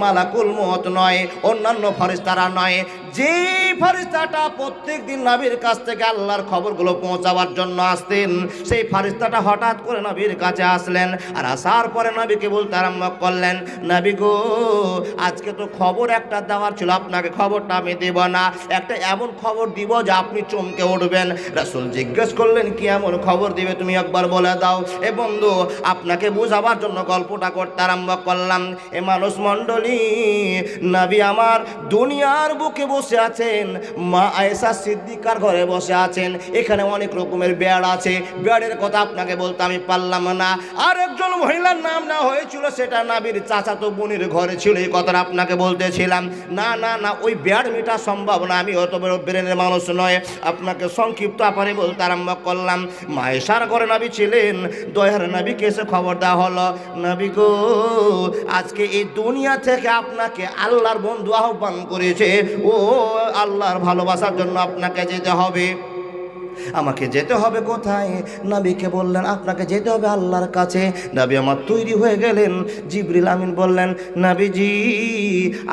মালাকুল মউত নয়, অন্যান্য ফেরেশতারা নয়, যেই ফেরেশতাটা প্রত্যেক দিন নবীর কাছ থেকে আল্লাহর খবরগুলো পৌঁছাবার জন্য আসতেন, সেই ফেরেশতাটা হঠাৎ করে নবীর কাছে আসলেন। আর আসার পরে নবীকে বলতে আরম্ভ করলেন, নবী গো, আজকে তো খবর একটা দেওয়ার ছিল, আপনাকে খবরটা আমি দেব না, একটা এমন খবর দিব যে আপনি চমকে উঠবেন। রাসূল জিজ্ঞেস করলেন, কি এমন খবর দিবে তুমি একবার বলে দাও। এ বন্ধু, আপনাকে বোঝাবার জন্য গল্পটা করতে আরম্ভ করলাম। এ মানুষ মণ্ডলী, নবী আমার দুনিয়ার বুকে বসে আছেন, মা আয়েশা সিদ্দিকার ঘরে বসে আছেন, এখানে অনেক রকমের বেড় আছে, বেড়ের কথা আপনাকে বলতে আমি পারলাম না। আর একজন মহিলার নাম না হয়েছিল, সেটা নাবির চাচাতো বোনের ঘরে ছিল, এই কথাটা আপনাকে বলতেছিলাম। না না না, ওই বেড় মেটা সম্ভব না, আমি অত বড় ব্রেনের মানুষ নয়, আপনাকে সংক্ষিপ্ত আকারে বলতে আরম্ভ করলাম। মায়েশার ঘরে নবী ছিলেন, দয়ার নবীকে এসে খবর দেওয়া হলো, নবী গো আজকে এই দুনিয়া থেকে আপনাকে আল্লাহর বন্ধু আহ্বান করেছে, ও আল্লাহর ভালোবাসার জন্য আপনাকে যেতে হবে। আমাকে যেতে হবে কোথায়? নবীকে বললেন আপনাকে যেতে হবে আল্লাহর কাছে। নবী আমার তৈরি হয়ে গেলেন। জিবরিল আমিন বললেন, নবীজি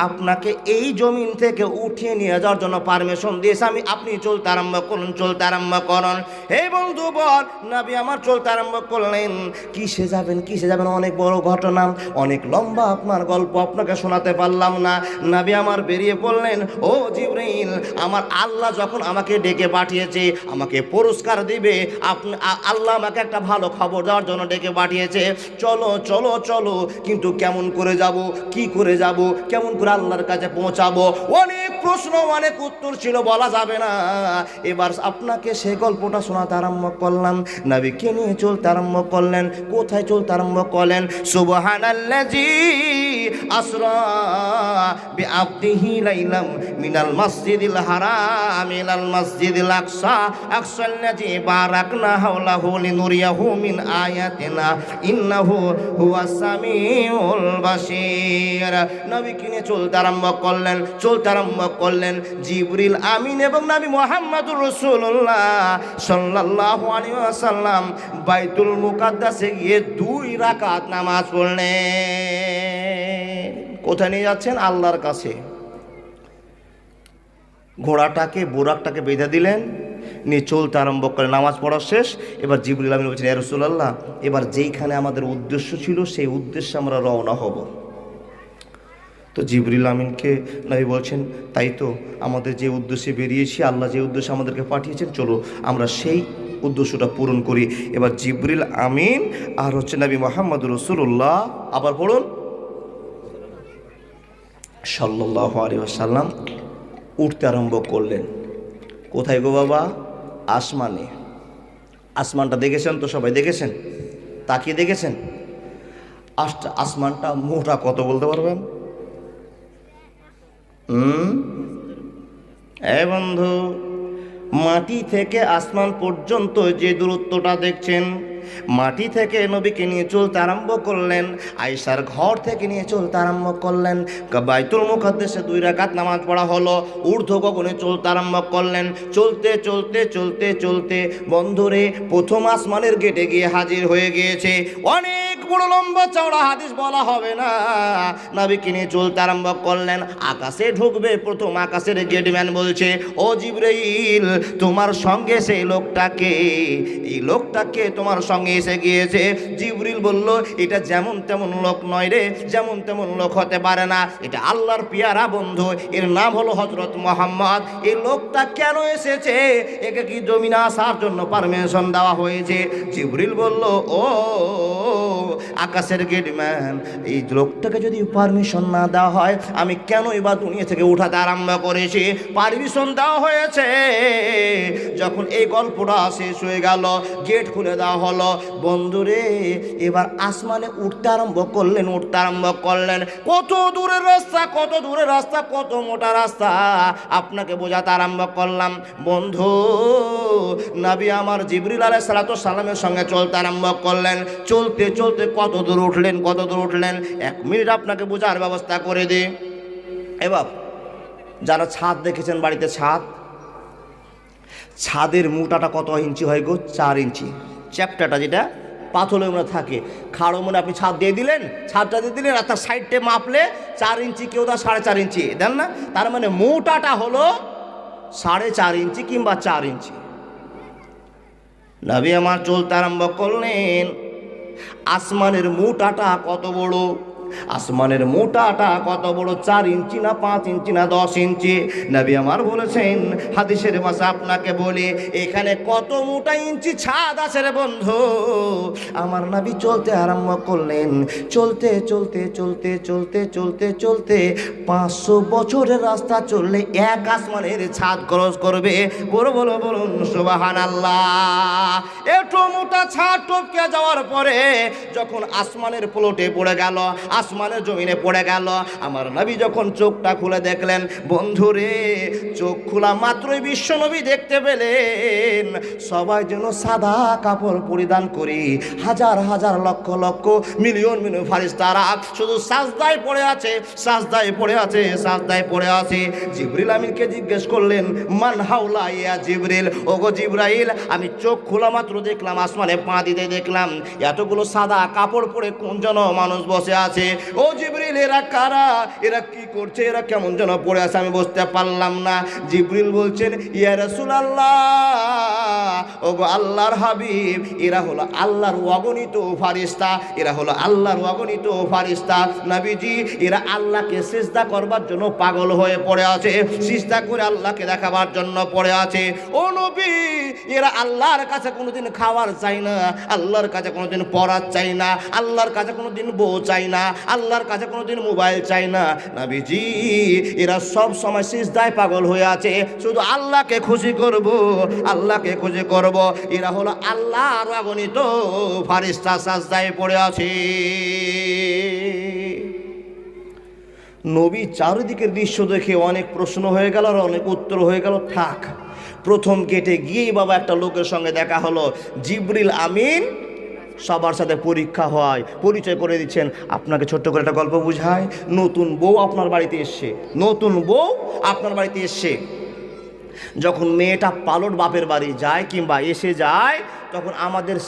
আপনাকে এই জমিন থেকে উঠিয়ে নিয়ে যাওয়ার জন্য পারমিশন দিয়েছে আমি, আপনি চলতে আরম্ভ করুন, চলতে আরম্ভ করুন। হে বন্ধু বল, নবী আমার চলতে আরম্ভ করলেন। কিসে যাবেন, কিসে যাবেন? অনেক বড় ঘটনা, অনেক লম্বা আপনার গল্প, আপনাকে শোনাতে পারলাম না। নবী আমার বেরিয়ে পড়লেন, ও জিবরিল আমার আল্লাহ যখন আমাকে ডেকে পাঠিয়েছে, আমাকে পুরস্কার দিবে, আপনি আল্লাহ আমাকে একটা ভালো খবর দেওয়ার জন্য ডেকে পাঠিয়েছে, চলো চলো চলো। কিন্তু কেমন করে যাব, কি করে যাব, কেমন করে আল্লাহর কাছে পৌঁছাবো? অনেক প্রশ্ন, অনেক উত্তর ছিল, বলা যাবে না। এবার আপনাকে সেই গল্পটা শোনাতে আরম্ভ করলাম। নবীকে নিয়ে চলতে আরম্ভ করলেন। কোথায় চলতে আরম্ভ করলেন? সুবহানাল্লাযী আসরা বিআবদিহি লাইলাম মিনাল মাসজিদিল হারাম ইলাল মাসজিদিল আকসা আকসাল্লাযী বারাকনা হাওলাহু লিনুরিয়াহু মিন আয়াতিনা ইন্নাহু হুয়াস সামিউল বাসীর। নবীকে নিয়ে চলতে আরম্ভ করলেন, চলতে আরম্ভ করলেন। জিবরিল আমিন এবং নবী মুহাম্মদুর রাসূলুল্লাহ সাল্লাল্লাহু আলাইহি ওয়াসাল্লাম বাইতুল মুকাদ্দাসে গিয়ে 2 রাকাত নামাজ পড়লেন। কোথায় নিয়ে যাচ্ছেন? আল্লাহর কাছে। ঘোড়াটাকে, বোরাকটাকে বেঁধে দিলেন, নিয়ে চলতে আরম্ভ করে। নামাজ পড়া শেষ। এবার জিবরিল আমিন বলছেন, ইয়া রাসূলুল্লাহ এবার যেইখানে আমাদের উদ্দেশ্য ছিল সেই উদ্দেশ্যে আমরা রওনা হব। তো জিবরিল আমিনকে নবী বলছেন, তাই তো, আমাদের যে উদ্দেশ্যে বেরিয়েছি, আল্লাহ যে উদ্দেশ্যে আমাদেরকে পাঠিয়েছেন, চলো আমরা সেই উদ্দেশ্যটা পূরণ করি। এবার জিবরিল আমিন আর হচ্ছে নবী মুহাম্মদুর রাসূলুল্লাহ, আবার পড়ুন, সাল্লাল্লাহু আলাইহি ওয়াসাল্লাম উঠতে আরম্ভ করলেন। কোথায় গো বাবা? আসমানে। আসমানটা দেখেছেন তো সবাই? দেখেছেন? তাকিয়ে দেখেছেন? আসমানটা মোটা কত বলতে পারবেন? এই বন্ধু, মাটি থেকে আসমান পর্যন্ত যে দূরত্বটা দেখছেন, মাটি থেকে নবীকে নিয়ে চলতে আরম্ভ করলেন। আয়েশার ঘর থেকে নিয়ে চলতে আরম্ভ করলেন। বাইতুল মুকাদ্দাসে 2 রাকাত নামাজ পড়া হলো। ঊর্ধ্ব গগনে চলতে আরম্ভ করলেন। চলতে চলতে চলতে চলতে বন্ধুরে প্রথম আসমানের গেটে গিয়ে হাজির হয়ে গিয়েছে। অনেক বড় লম্বা চওড়া হাদিস বলা হবে না। নবীকে নিয়ে চলতে আরম্ভ করলেন। আকাশে ঢুকবে, প্রথম আকাশের গেটম্যান বলছে, ও জিবরাইল তোমার সঙ্গে সেই লোকটাকে, এই লোকটাকে তোমার সঙ্গে এসে গিয়েছে। জিবরিল বলল, এটা যেমন তেমন লোক নয় রে, যেমন তেমন লোক হতে পারে না, এটা আল্লাহর পিয়ারা বন্ধু, এর নাম হলো হযরত মুহাম্মদ। এই লোকটা কেন এসেছে? একে কি জমিনে আসার জন্য পারমিশন দেওয়া হয়েছে? জিবরিল বলল, ও আকাশের গেটম্যান, এই লোকটাকে যদি পারমিশন না দেওয়া হয়, আমি কেনই বা দুনিয়া থেকে উঠাতে আরম্ভ করেছি? পারমিশন দেওয়া হয়েছে। যখন এই গল্পটা শেষ হয়ে গেল, গেট খুলে দেওয়া হলো। বন্ধুরে এবার আসমানে উঠতে আরম্ভ করলেন, উঠতে আরম্ভ করলেন। কত দূরের রাস্তা, কত দূরের রাস্তা, কত মোটা রাস্তা, আপনাকে বোঝাতে আরম্ভ করলাম। বন্ধু নবী আমার জিবরিল আলাইহিস সালাতু সালামের সঙ্গে চলতে আরম্ভ করলেন। চলতে চলতে কত দূর উঠলেন, কত দূর উঠলেন, 1 মিনিট আপনাকে বোঝার ব্যবস্থা করে দিই। এবার যারা ছাদ দেখেছেন বাড়িতে, ছাদের মোটাটা কত ইঞ্চি হয় গো? 4 ইঞ্চি। চ্যাপ্টাটা যেটা পাথরের মনে থাকে, খাড়ো মনে আপনি ছাদ দিয়ে দিলেন, ছাদটা দিয়ে দিলেন, আর তার সাইডে মাপলে 4 ইঞ্চি, কেউ তার 4.5 ইঞ্চি দেন না, তার মানে মোটাটা হলো 4.5 ইঞ্চি কিংবা 4 ইঞ্চি। নবী আমার চলতে আরম্ভ করলেন। আসমানের মোটাটা কত বড়? আসমানের মোটাটা কত বড়, 4 ইঞ্চি না 5 ইঞ্চি না 10 ইঞ্চি? নবী আমার বলেছেন, হাদিসের ভাষা আপনাকে বলি, এখানে কত মোটা ইঞ্চি ছাদ আছে রে বন্ধু। আমার নবী চলতে আরম্ভ করলেন, চলতে চলতে চলতে চলতে চলতে চলতে 500 বছরের রাস্তা চললে এক আসমানের ছাদ ক্রস করবে। বলুন সুবহানাল্লাহ। এত মোটা ছাদ টপকে যাওয়ার পরে যখন আসমানের প্লটে পড়ে গেল, আসমানের জমিনে পড়ে গেল, আমার নবী যখন চোখটা খুলে দেখলেন, বন্ধুরে চোখ খোলা মাত্রই বিশ্বনবী দেখতে পেলেন সবাই যেন সাদা কাপড় পরিধান করি, হাজার হাজার লক্ষ লক্ষ মিলিয়ন মিলিয়ন ফারিস্তারা শুধু সাজদায় পড়ে আছে, সাজদায় পড়ে আছে, সাজদায় পড়ে আছে। জিবরিল আমিনকে জিজ্ঞেস করলেন, মান হাওলা ইয়া জিবরিল, ওগো জিবরাইল, আমি চোখ খোলা মাত্র দেখলাম আসমানে পা দিতে দেখলাম এতগুলো সাদা কাপড় পরে কোন যেন মানুষ বসে আছে। ও জিবরিল, এরা কারা? এরা কি করছে? এরা কেমন যেন পড়ে আছে, আমি বুঝতে পারলাম না। জিবরিল বলছেন, ইয়া রাসূলুল্লাহ, ওগো আল্লাহর হাবিব, এরা হলো আল্লাহর অগণিত ফারিস্তা, এরা হলো আল্লাহর অগণিত ফারিস্তা। নবীজি, এরা আল্লাহকে সিজদা করবার জন্য পাগল হয়ে পড়ে আছে, সিজদা করে আল্লাহকে দেখাবার জন্য পড়ে আছে। ও নবী, এরা আল্লাহর কাছে কোনোদিন খাওয়ার চাই না, আল্লাহর কাছে কোনোদিন পড়ার চাই না, আল্লাহর কাছে কোনোদিন বউ চাই না, আল্লাহর কাছে কোনোদিন মোবাইল চাই না। নবীজি, এরা সব সময় সিজদায় পাগল হয়ে আছে, শুধু আল্লাহকে খুশি করব, আল্লাহকে খুশি করব। এরা হলো আল্লাহর অগণিত ফারিস্তা, সাজদায় পড়ে আছে। নবী চারিদিকের দৃশ্য দেখে অনেক প্রশ্ন হয়ে গেল আর অনেক উত্তর হয়ে গেল। থাক, প্রথম গেটে গিয়েই বাবা একটা লোকের সঙ্গে দেখা হলো, জিবরিল আমিন সবার সাথে পরীক্ষা হয়, পরিচয় করে দিচ্ছেন। আপনাকে ছোট্ট করে একটা গল্প বুঝায়। নতুন বউ আপনার বাড়িতে এসছে, নতুন বউ আপনার বাড়িতে এসছে। যখন মেয়েটা পালট বাপের বাড়ি যায় কিংবা এসে যায়, তখন আমাদের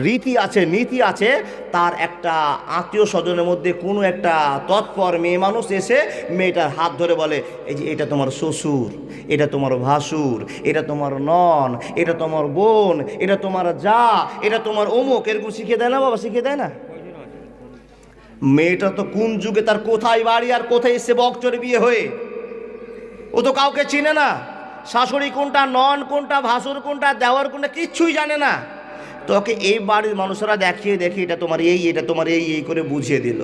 রীতি আছে, নীতি আছে, তার একটা আত্মীয় স্বজনের মধ্যে কোনো একটা তৎপর মেয়ে মানুষ এসে মেয়েটার হাত ধরে বলে, এই যে এটা তোমার শ্বশুর, এটা তোমার ভাসুর, এটা তোমার নন, এটা তোমার বোন, এটা তোমার যা, এটা তোমার অমুক, এরকম শিখিয়ে দেয় না বাবা? শিখিয়ে দেয় না? মেয়েটা তো কোন যুগে, তার কোথায় বাড়ি আর কোথায় এসে বকচরে বিয়ে হয়ে, ও তো কাউকে চিনে না। শাশুড়ি কোনটা, নন কোনটা, ভাসুর কোনটা, দেওয়ার কোনটা, কিচ্ছুই জানে না। তোকে এই বাড়ির মানুষরা দেখিয়ে দেখি এটা তোমার এই, এটা তোমার এই, এই করে বুঝিয়ে দিল।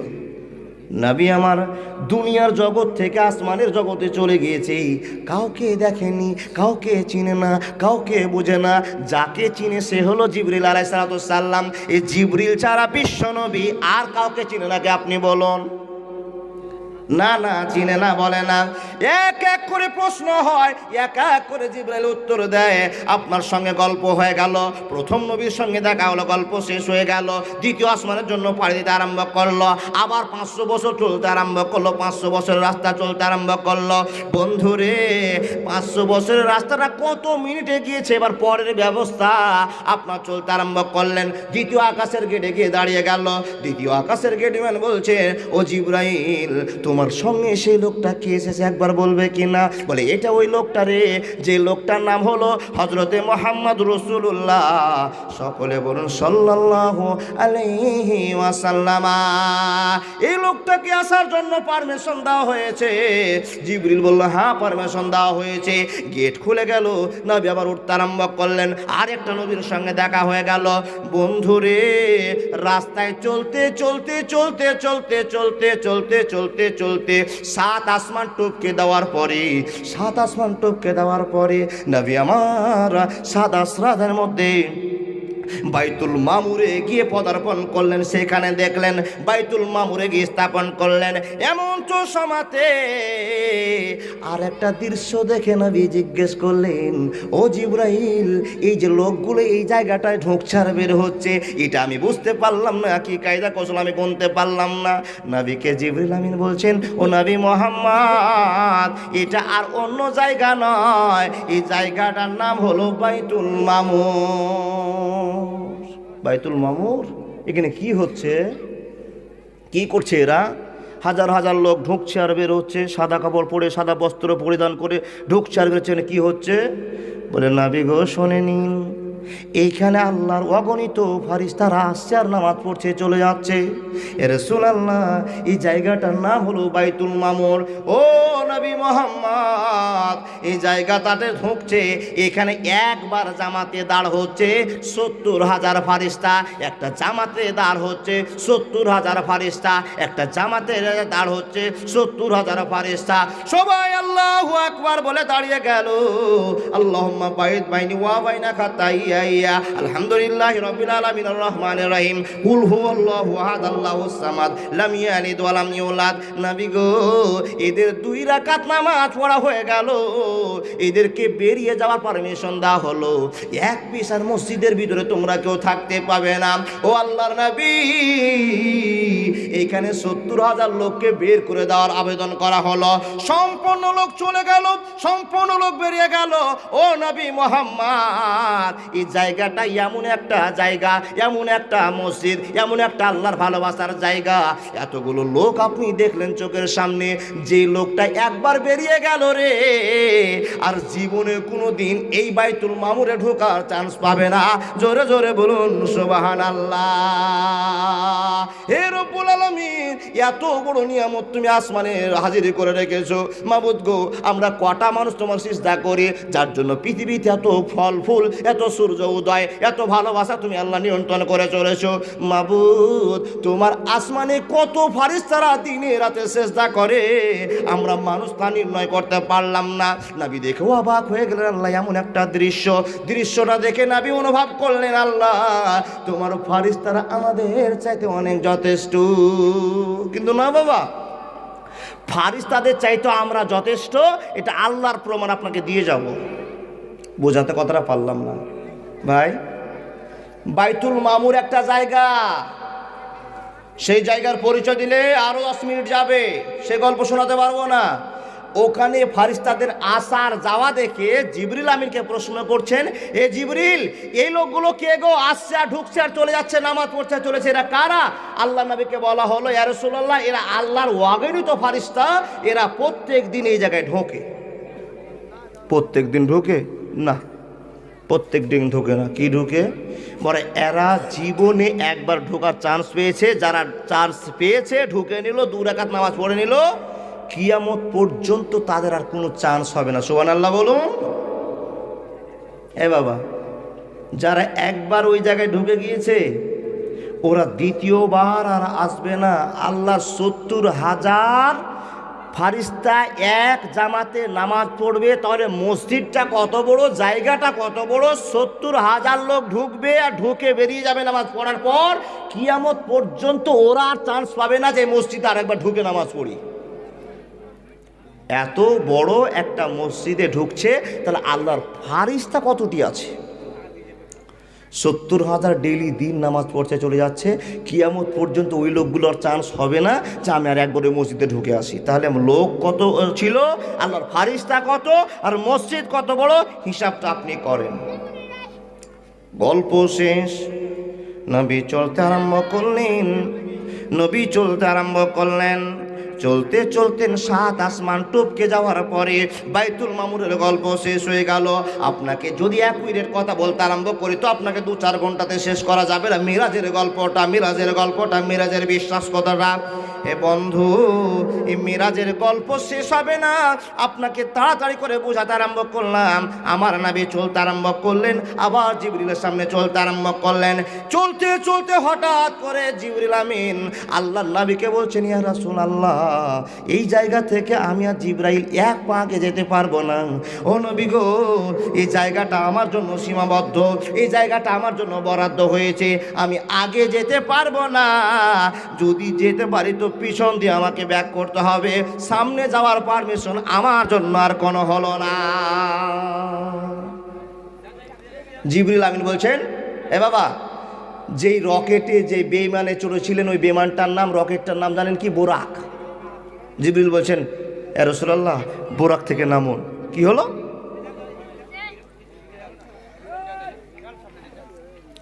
নবী আমার দুনিয়ার জগৎ থেকে আসমানের জগতে চলে গিয়েছে, কাউকে দেখেনি, কাউকে চিনে না, কাউকে বোঝে না। যাকে চিনে সে হলো জিবরিল আলাইহিস সালাম। এই জিবরিল ছাড়া বিশ্ব নবী আর কাউকে চিনে নাকি আপনি বলুন? না না, চিনে না, বলে না। এক এক করে প্রশ্ন হয়, এক এক করে জিবরাইল উত্তর দেয়। আপনার সঙ্গে গল্প হয়ে গেল, প্রথম নবীর সঙ্গে দেখা হলো, গল্প শেষ হয়ে গেল। দ্বিতীয় আসমানের জন্য পাড়ি দিতে আরম্ভ করলো, আবার 500 বছর চলতে আরম্ভ করলো, 500 বছরের রাস্তা চলতে আরম্ভ করলো। বন্ধুরে, 500 বছরের রাস্তাটা কত মিনিটে গিয়েছে, এবার পরের ব্যবস্থা আপনার চলতে আরম্ভ করলেন। দ্বিতীয় আকাশের গেটে গিয়ে দাঁড়িয়ে গেল। দ্বিতীয় আকাশের গেটম্যান বলছে, ও জিবরাইল, তোমার সঙ্গে সেই লোকটা কে এসেছে একবার বলবে কি না? বলে, এটা ওই লোকটা রে, যে লোকটার নাম হলো হযরতে মুহাম্মদ রাসূলুল্লাহ। সকলে বলুন সাল্লাল্লাহু আলাইহি ওয়াসাল্লাম। এই লোকটাকে আসার জন্য পারমিশন দেওয়া হয়েছে। জিবরিল বলল, হ্যাঁ পারমিশন দেওয়া হয়েছে। গেট খুলে গেল, নবী আবার উঠতে আরম্ভ করলেন। আরেকটা নবীর সঙ্গে দেখা হয়ে গেল। বন্ধুরে, রাস্তায় চলতে চলতে চলতে চলতে চলতে চলতে চলতে চলতে 7 আসমান টপকে দেওয়ার পরে, 7 আসমান টপকে দেওয়ার পরে নবী আমার 7 আসরাতের মধ্যে বাইতুল মামুরে গিয়ে পদার্পণ করলেন। সেখানে দেখলেন বাইতুল মামুরে গিয়ে স্থাপন করলেন। এমন তো সমাতে আর একটা দৃশ্য দেখে নবী জিজ্ঞেস করলেন, ও জিবরাইল, এই যে লোকগুলো এই জায়গাটায় ঢুকছে আর বের হচ্ছে, এটা আমি বুঝতে পারলাম না, কি কায়দা কৌশল আমি গুনতে পারলাম না। নবীকে জিবরিল আমিন বলছেন, ও নবী মুহাম্মদ, এটা আর অন্য জায়গা নয়, এই জায়গাটার নাম হলো বাইতুল মামুর। বাইতুল মামুর, এখানে কি হচ্ছে, কি করছে এরা? হাজার হাজার লোক ঢুকছে আর বের হচ্ছে, সাদা কাপড় পরে, সাদা বস্ত্র পরিধান করে ঢুকছে আর বেরোচ্ছে। কি হচ্ছে? বলে, নবী গো শোনে নিন, এইখানে আল্লাহর অগণিত ফারিস্তারা আসছে আর নামাজ পড়ছে চলে যাচ্ছে। এ রাসূলুল্লাহ, এই জায়গাটার নাম হলো বাইতুল মামুর। ও নবী মুহাম্মদ, এই জায়গাটাতে ঢুকছে, এখানে একবার জামাতে দাঁড় হচ্ছে ৭০,০০০ ফারিস্তা, একটা জামাতে দাঁড় হচ্ছে ৭০,০০০ ফারিস্তা, একটা জামাতে দাঁড় হচ্ছে ৭০,০০০ ফারিস্তা। সবাই আল্লাহু আকবার বলে দাঁড়িয়ে গেল। আল্লাহুম্মা বাইদ বাইনি ওয়া বাইনা খাতাইয়া, আলহামদুলিল্লাহি রাব্বিল আলামিনির রহমানির রহিম, কুল হুয়াল্লাহু আহাদ আল্লাহুস সামাদ, লাম ইয়ালিদ ওয়া লাম ইউলাদ। নবী গো, এদের 2 রাকাত নামাজ পড়া হয়ে গেল, এদেরকে বেরিয়ে যাওয়ার পারমিশন দেওয়া হলো। এক পিসার মসজিদের ভিতরে তোমরা কেউ থাকতে পাবে না। ও আল্লাহর নবী, এখানে ৭০,০০০ লোককে বের করে দেওয়ার আবেদন করা হলো। সম্পূর্ণ লোক চলে গেল, সম্পূর্ণ লোক বেরিয়ে গেল। ও নবী মুহাম্মদ, এই জায়গাটা এমন একটা জায়গা, এমন একটা মসজিদ, এমন একটা আল্লাহর ভালোবাসার জায়গা। এতগুলো লোক আপনি দেখলেন চোখের সামনে, যে লোকটা একবার বেরিয়ে গেল রে, আর জীবনে কোনোদিন এই বাইতুল মামুরে ঢোকার চান্স পাবে না। জোরে জোরে বলুন সুবহানাল্লাহ। হে রব্বুল আলামিন, এত বড় নিয়ামত তুমি আসমানে হাজির করে রেখেছো। মাবুদ গো, আমরা কটা মানুষ তোমার সিজদা করি, যার জন্য পৃথিবীতে এত ফল ফুল, এত সূর্য উদয়, এত ভালোবাসা তুমি আল্লাহ নিয়ন্ত্রণ করে চলেছো। মাবুদ, তোমার আসমানে কত ফারিস্তারা দিনে রাতে সিজদা করে, আমরা মানুষ তা নির্ণয় করতে পারলাম না। নবী দেখেও অবাক হয়ে গেলেন। আল্লাহ এমন একটা দৃশ্যটা দেখে নবী অনুভব করলেন, আল্লাহ তোমার ফারিস্তারা আমাদের চাইতে অনেক যথেষ্ট। কিন্তু না বাবা, ফারিস্তাদের চাইতে আমরা যথেষ্ট, এটা আল্লাহর প্রমাণ আপনাকে দিয়ে যাব। বোঝাতে কথাটা পারলাম না ভাই। বাইতুল মামুর একটা জায়গা, সেই জায়গার পরিচয় দিলে আরো 10 মিনিট যাবে, সে গল্প শোনাতে পারবো না। ওখানে ফারিস্তাদের আসার যাওয়া দেখে জিবরিল আমিনকে প্রশ্ন করছেন, এ জিবরিল, এই লোকগুলো কে গো, আসছে আর ঢুকছে আর চলে যাচ্ছে, নামাজ পড়ছে চলেছে, এরা কারা? আল্লাহ নবীকে বলা হলো, ইয়া রাসূলুল্লাহ, এরা আল্লাহর অগণিত ফারিস্তা, এরা প্রত্যেক দিন এই জায়গায় ঢোকে। প্রত্যেক দিন ঢোকে না, প্রত্যেক দিন ঢোকে না। কি ঢোকে? বলে এরা জীবনে একবার ঢোকার চান্স পেয়েছে, যারা চান্স পেয়েছে ঢুকে নিল, 2 রাকাত নামাজ পড়ে নিল, কিয়ামত পর্যন্ত তাদের আর কোনো চান্স হবে না। সুবহানাল্লাহ বলুন। এ বাবা, যারা একবার ওই জায়গায় ঢুকে গিয়েছে, ওরা দ্বিতীয়বার আর আসবে না। আল্লাহর ৭০,০০০ ফারিস্তা এক জামাতে নামাজ পড়বে, তাহলে মসজিদটা কত বড়, জায়গাটা কত বড়। ৭০,০০০ লোক ঢুকবে আর ঢুকে বেরিয়ে যাবে নামাজ পড়ার পর, কিয়ামত পর্যন্ত ওরা আর চান্স পাবে না যে মসজিদে আর একবার ঢুকে নামাজ পড়ি। এত বড় একটা মসজিদে ঢুকছে, তাহলে আল্লাহর ফারিস্তা কতটি আছে? ৭০,০০০ ডেইলি দিন নামাজ পড়তে চলে যাচ্ছে, কিয়ামত পর্যন্ত ওই লোকগুলোর চান্স হবে না যে আমি আর একবার ওই মসজিদে ঢুকে আসি। তাহলে লোক কত ছিল, আল্লাহর ফারিস্তা কত, আর মসজিদ কত বড়, হিসাবটা আপনি করেন। গল্প শেষ, নবী চলতে আরম্ভ করলেন। নবী চলতে আরম্ভ করলেন, চলতে চলতে 7 আসমান টপকে যাওয়ার পরে বাইতুল মামুরের গল্প শেষ হয়ে গেল। আপনাকে যদি 1 মিনিট কথা বলতে আরম্ভ করি তো আপনাকে 2-4 ঘন্টাতে শেষ করা যাবে না। মিরাজের গল্পটা, মিরাজের বিশ্বাস কথাটা। এ বন্ধু, এই মিরাজের গল্প শেষ হবে না, আপনাকে তাড়াতাড়ি করে বোঝাতে আরম্ভ করলাম। আমার নবী চলতে আরম্ভ করলেন, আবার জিবরিলের সামনে চলতে আরম্ভ করলেন। চলতে চলতে হঠাৎ করে জিবরিল আমিন আল্লাহর নবীকে বলছেন, ইয়া রাসূলুল্লাহ, এই জায়গা থেকে আমি আর জিবরাইল 1 পা আগে যেতে পারবো না। ও নবী গো, এই জায়গাটা আমার জন্য সীমাবদ্ধ, এই জায়গাটা আমার জন্য বরাদ্দ হয়েছে, আমি আগে যেতে পারবো না। যদি যেতে পারি তো পিছন দিয়ে আমাকে ব্যাক করতে হবে, সামনে যাওয়ার পারমিশন আমার জন্য আর কোনো হলো না। জিবরিল আমিন বলছেন, এ বাবা, যেই রকেটে যে বেঈমানে চলেছিলেন, ওই বিমানটার নাম, রকেটটার নাম জানেন কি? বোরাক। জিবরিল বলছেন, ইয়া রাসূলুল্লাহ, বোরাক থেকে নামুন। কি হলো?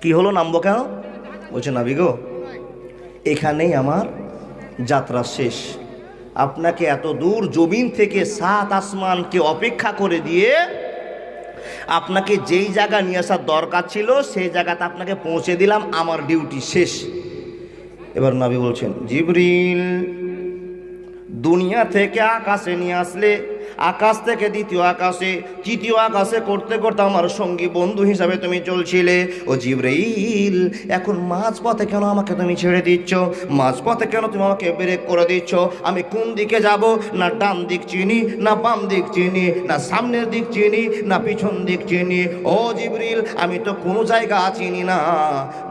কি হলো, নামবো কেন? বলছে, নবী গো, এখানেই আমার যাত্রা শেষ। আপনাকে এত দূর জমিন থেকে 7 আসমানকে অপেক্ষা করে দিয়ে আপনাকে যেই জায়গা নিয়ে আসার দরকার ছিল সেই জায়গাতে আপনাকে পৌঁছে দিলাম, আমার ডিউটি শেষ। এবার নবী বলছেন, জিবরিল দুনিয়া থেকে আকাশে নিয়ে আসলে, আকাশ থেকে দ্বিতীয় আকাশে, তৃতীয় আকাশে করতে করতে আমার সঙ্গী বন্ধু হিসাবে তুমি চলছিলে। ও জিবরাইল, এখন মাঝপথে কেন আমাকে তুমি ছেড়ে দিচ্ছ? মাঝপথে কেন তুমি আমাকে ব্রেক করে দিচ্ছ? আমি কোন দিকে যাব? না ডান দিক চিনি, না বাম দিক চিনি, না সামনের দিক চিনি, না পিছন দিক চিনি। ও জিবরিল, আমি তো কোনো জায়গা চিনি না,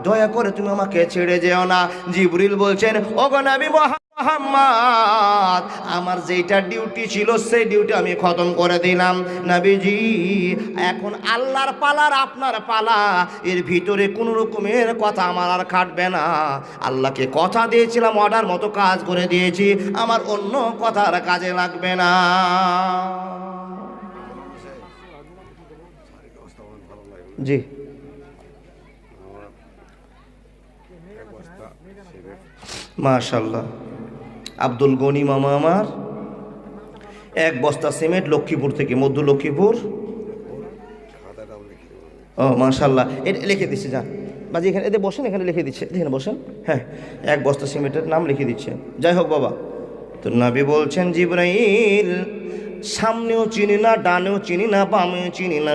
দয়া করে তুমি আমাকে ছেড়ে যেও না। জিবরিল বলছেন, ওগো নবী মুহাম্মদ, আমার যেটা ডিউটি ছিল সেই ডিউটি আমি খতম করে দিলাম। নবীজি, এখন আল্লাহর পালার আপনার পালা, এর ভিতরে কোনো রকমের কথা আমার আর খাটবে না। আল্লাহকে কথা দিয়েছিলাম, অর্ডার মতো কাজ করে দিয়েছি, আমার অন্য কথার কাজে লাগবে না। জি, মাশাআল্লাহ। আব্দুল গনি মামা আমার এক বস্তা সিমেন্ট লক্ষ্মীপুর থেকে, মধ্য লক্ষ্মীপুর। ও মাশাআল্লাহ, এটা লিখে দিচ্ছে, যান বাজি এখানে, এতে বসেন, এখানে লিখে দিচ্ছে, এখানে বসেন। হ্যাঁ, এক বস্তা সিমেন্টের নাম লিখে দিচ্ছে। যাই হোক বাবা, তো নবী বলছেন, জিবরাইল সামনেও চিনি না, ডানেও চিনি না, বামেও চিনি না,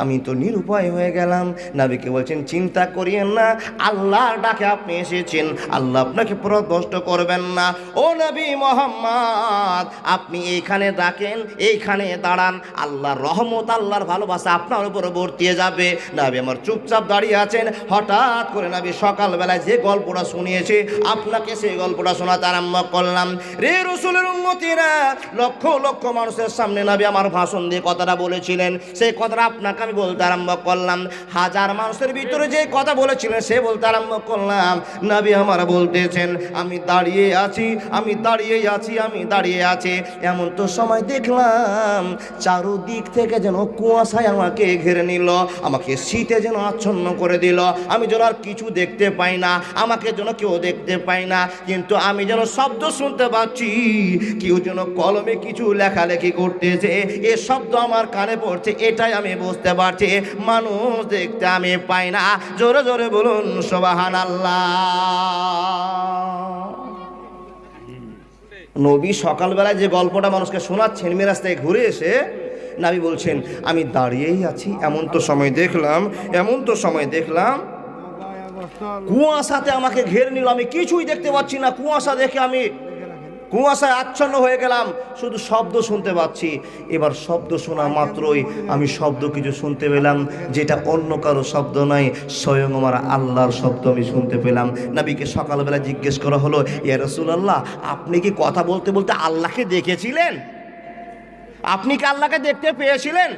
আমি তো নিরুপায় হয়ে গেলাম। নবীকে বলছেন, চিন্তা করিয়েন না, আল্লাহর ডাকে আপনি এসেছেন, আল্লাহ আপনাকে পথভ্রষ্ট করবেন না। ও নবী মুহাম্মদ, আপনি এইখানে ডাকেন, এইখানে দাঁড়ান, আল্লাহর রহমত, আল্লাহর ভালোবাসা আপনার উপরে বর্তিয়ে যাবে। নবী আমার চুপচাপ দাঁড়িয়ে আছেন। হঠাৎ করে নবী সকালবেলায় যে গল্পটা শুনিয়েছে আপনাকে সেই গল্পটা শোনাতে আরম্ভ করলাম। রে রাসূলের উম্মতিরা, লক্ষ লক্ষ মানুষের সামনে নবী আমার ভাষণ দিয়ে কথাটা বলেছিলেন, সেই কথাটা আপনাকে আমি বলতে আরম্ভ করলাম। হাজার মানুষের ভিতরে যে কথা বলেছিলেন সে বলতে আরম্ভ করলাম। নবী আমার বলতেছেন, আমি দাঁড়িয়ে আছি, আমি দাঁড়িয়ে আছি, আমি দাঁড়িয়ে আছি। এমন তো সময় দেখলাম চারদিক থেকে যেন কুয়াশায় আমাকে ঘিরে নিল, আমাকে শীতে যেন আচ্ছন্ন করে দিল, আমি যেন আর কিছু দেখতে পাই না, আমাকে যেন কেউ দেখতে পাই না, কিন্তু আমি যেন শব্দ শুনতে পাচ্ছি, কেউ যেন কলমে কিছু লেখালেখি করতেছে, এ শব্দ আমার কানে পড়ছে, এটাই আমি বুঝতে পারছি, মানুষ দেখতে আমি পাই না। জোরে জোরে বলুন সুবহানাল্লাহ। নবী সকালবেলায় যে গল্পটা মানুষকে শোনাচ্ছেন, মেরাজ থেকে ঘুরে এসে নবী বলছেন, আমি দাঁড়িয়েই আছি, এমন তো সময় দেখলাম, এমন তো সময় দেখলাম কুয়াশাতে আমাকে ঘেরে নিল, আমি কিছুই দেখতে পাচ্ছি না, কুয়াশা দেখে আমি কুয়াশায় আচ্ছন্ন হয়ে গেলাম, শুধু শব্দ শুনতে পাচ্ছি। এবার শব্দ শোনা মাত্রই আমি শব্দ কিছু শুনতে পেলাম, যেটা অন্য কারো শব্দ নয়, স্বয়ং আমার আল্লাহর শব্দ আমি শুনতে পেলাম। নবীকে সকালবেলা জিজ্ঞেস করা হলো, ইয়া রাসূলুল্লাহ, আপনি কি কথা বলতে বলতে আল্লাহকে দেখেছিলেন? আপনি কি আল্লাহকে দেখতে পেয়েছিলেন?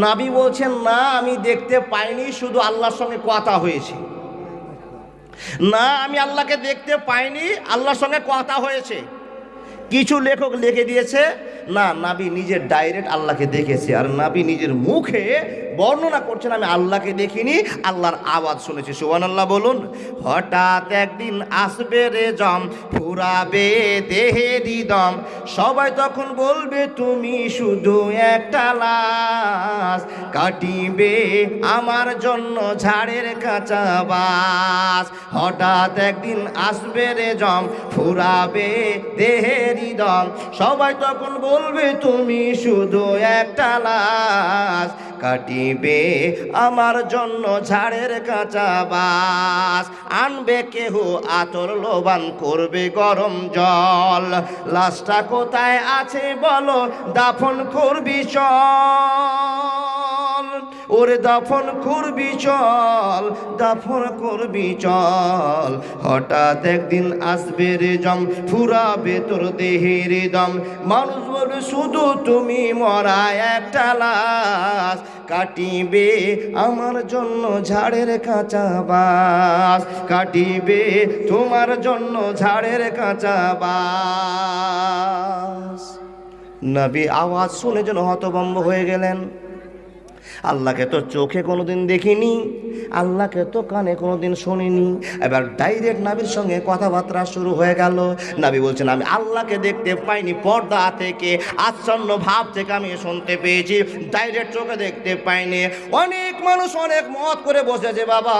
নবী বলছেন, না, আমি দেখতে পাইনি, শুধু আল্লাহর সঙ্গে কথা হয়েছে। না, আমি আল্লাহকে দেখতে পাইনি, আল্লাহর সঙ্গে কথা হয়েছে। কিছু লেখক লিখে দিয়েছে, না, নবী নিজের ডাইরেক্ট আল্লাহকে দেখেছে, আর নবী নিজের মুখে বর্ণনা করছেন, আমি আল্লাহকে দেখিনি, আল্লাহর আওয়াজ শুনেছি। সুবহানাল্লাহ বলুন। হঠাৎ একদিন আসবে রে জম, ফুরাবে দেহেরি দম, সবাই তখন বলবে তুমি শুধু একটা লাশ, কাটিবে আমার জন্য ঝাড়ের কাঁচা বাস। হঠাৎ একদিন আসবে রে জম, ফুরাবে দেহেরি দম, সবাই তখন বলবে তুমি শুধু একটা লাশ, কাটিবে আমার জন্য ঝাড়ের কাঁচা বাস। আনবে কেহ আতর লোবান, করবে গরম জল, লাশটা কোথায় আছে বলো, দাফন করবি চল, ওরে দাফন করবি চল, দাফন করবি চল। হঠাৎ একদিন আসবে রে জম, ফুরাবে তোর দেহের দম, মানুষ বলবে শুধু তুমি মরা একটা লাশ, কাটিবে আমার জন্য ঝাড়ের কাঁচা বাস, কাটিবে তোমার জন্য ঝাড়ের কাঁচা বাস। নবী আওয়াজ শুনে যেন হতভম্ব হয়ে গেলেন। আল্লাহকে তো চোখে কোনোদিন দেখিনি, আল্লাহকে তো কানে কোনোদিন শুনিনি। এবার ডাইরেক্ট নবীর সঙ্গে কথাবার্তা শুরু হয়ে গেল। নবী বলছেন আমি আল্লাহকে দেখতে পাইনি, পর্দা থেকে আচ্ছন্ন ভাব থেকে আমি শুনতে পেয়েছি, ডাইরেক্ট চোখে দেখতে পাইনি। অনেক মানুষ অনেক মত করে বসেছে, বাবা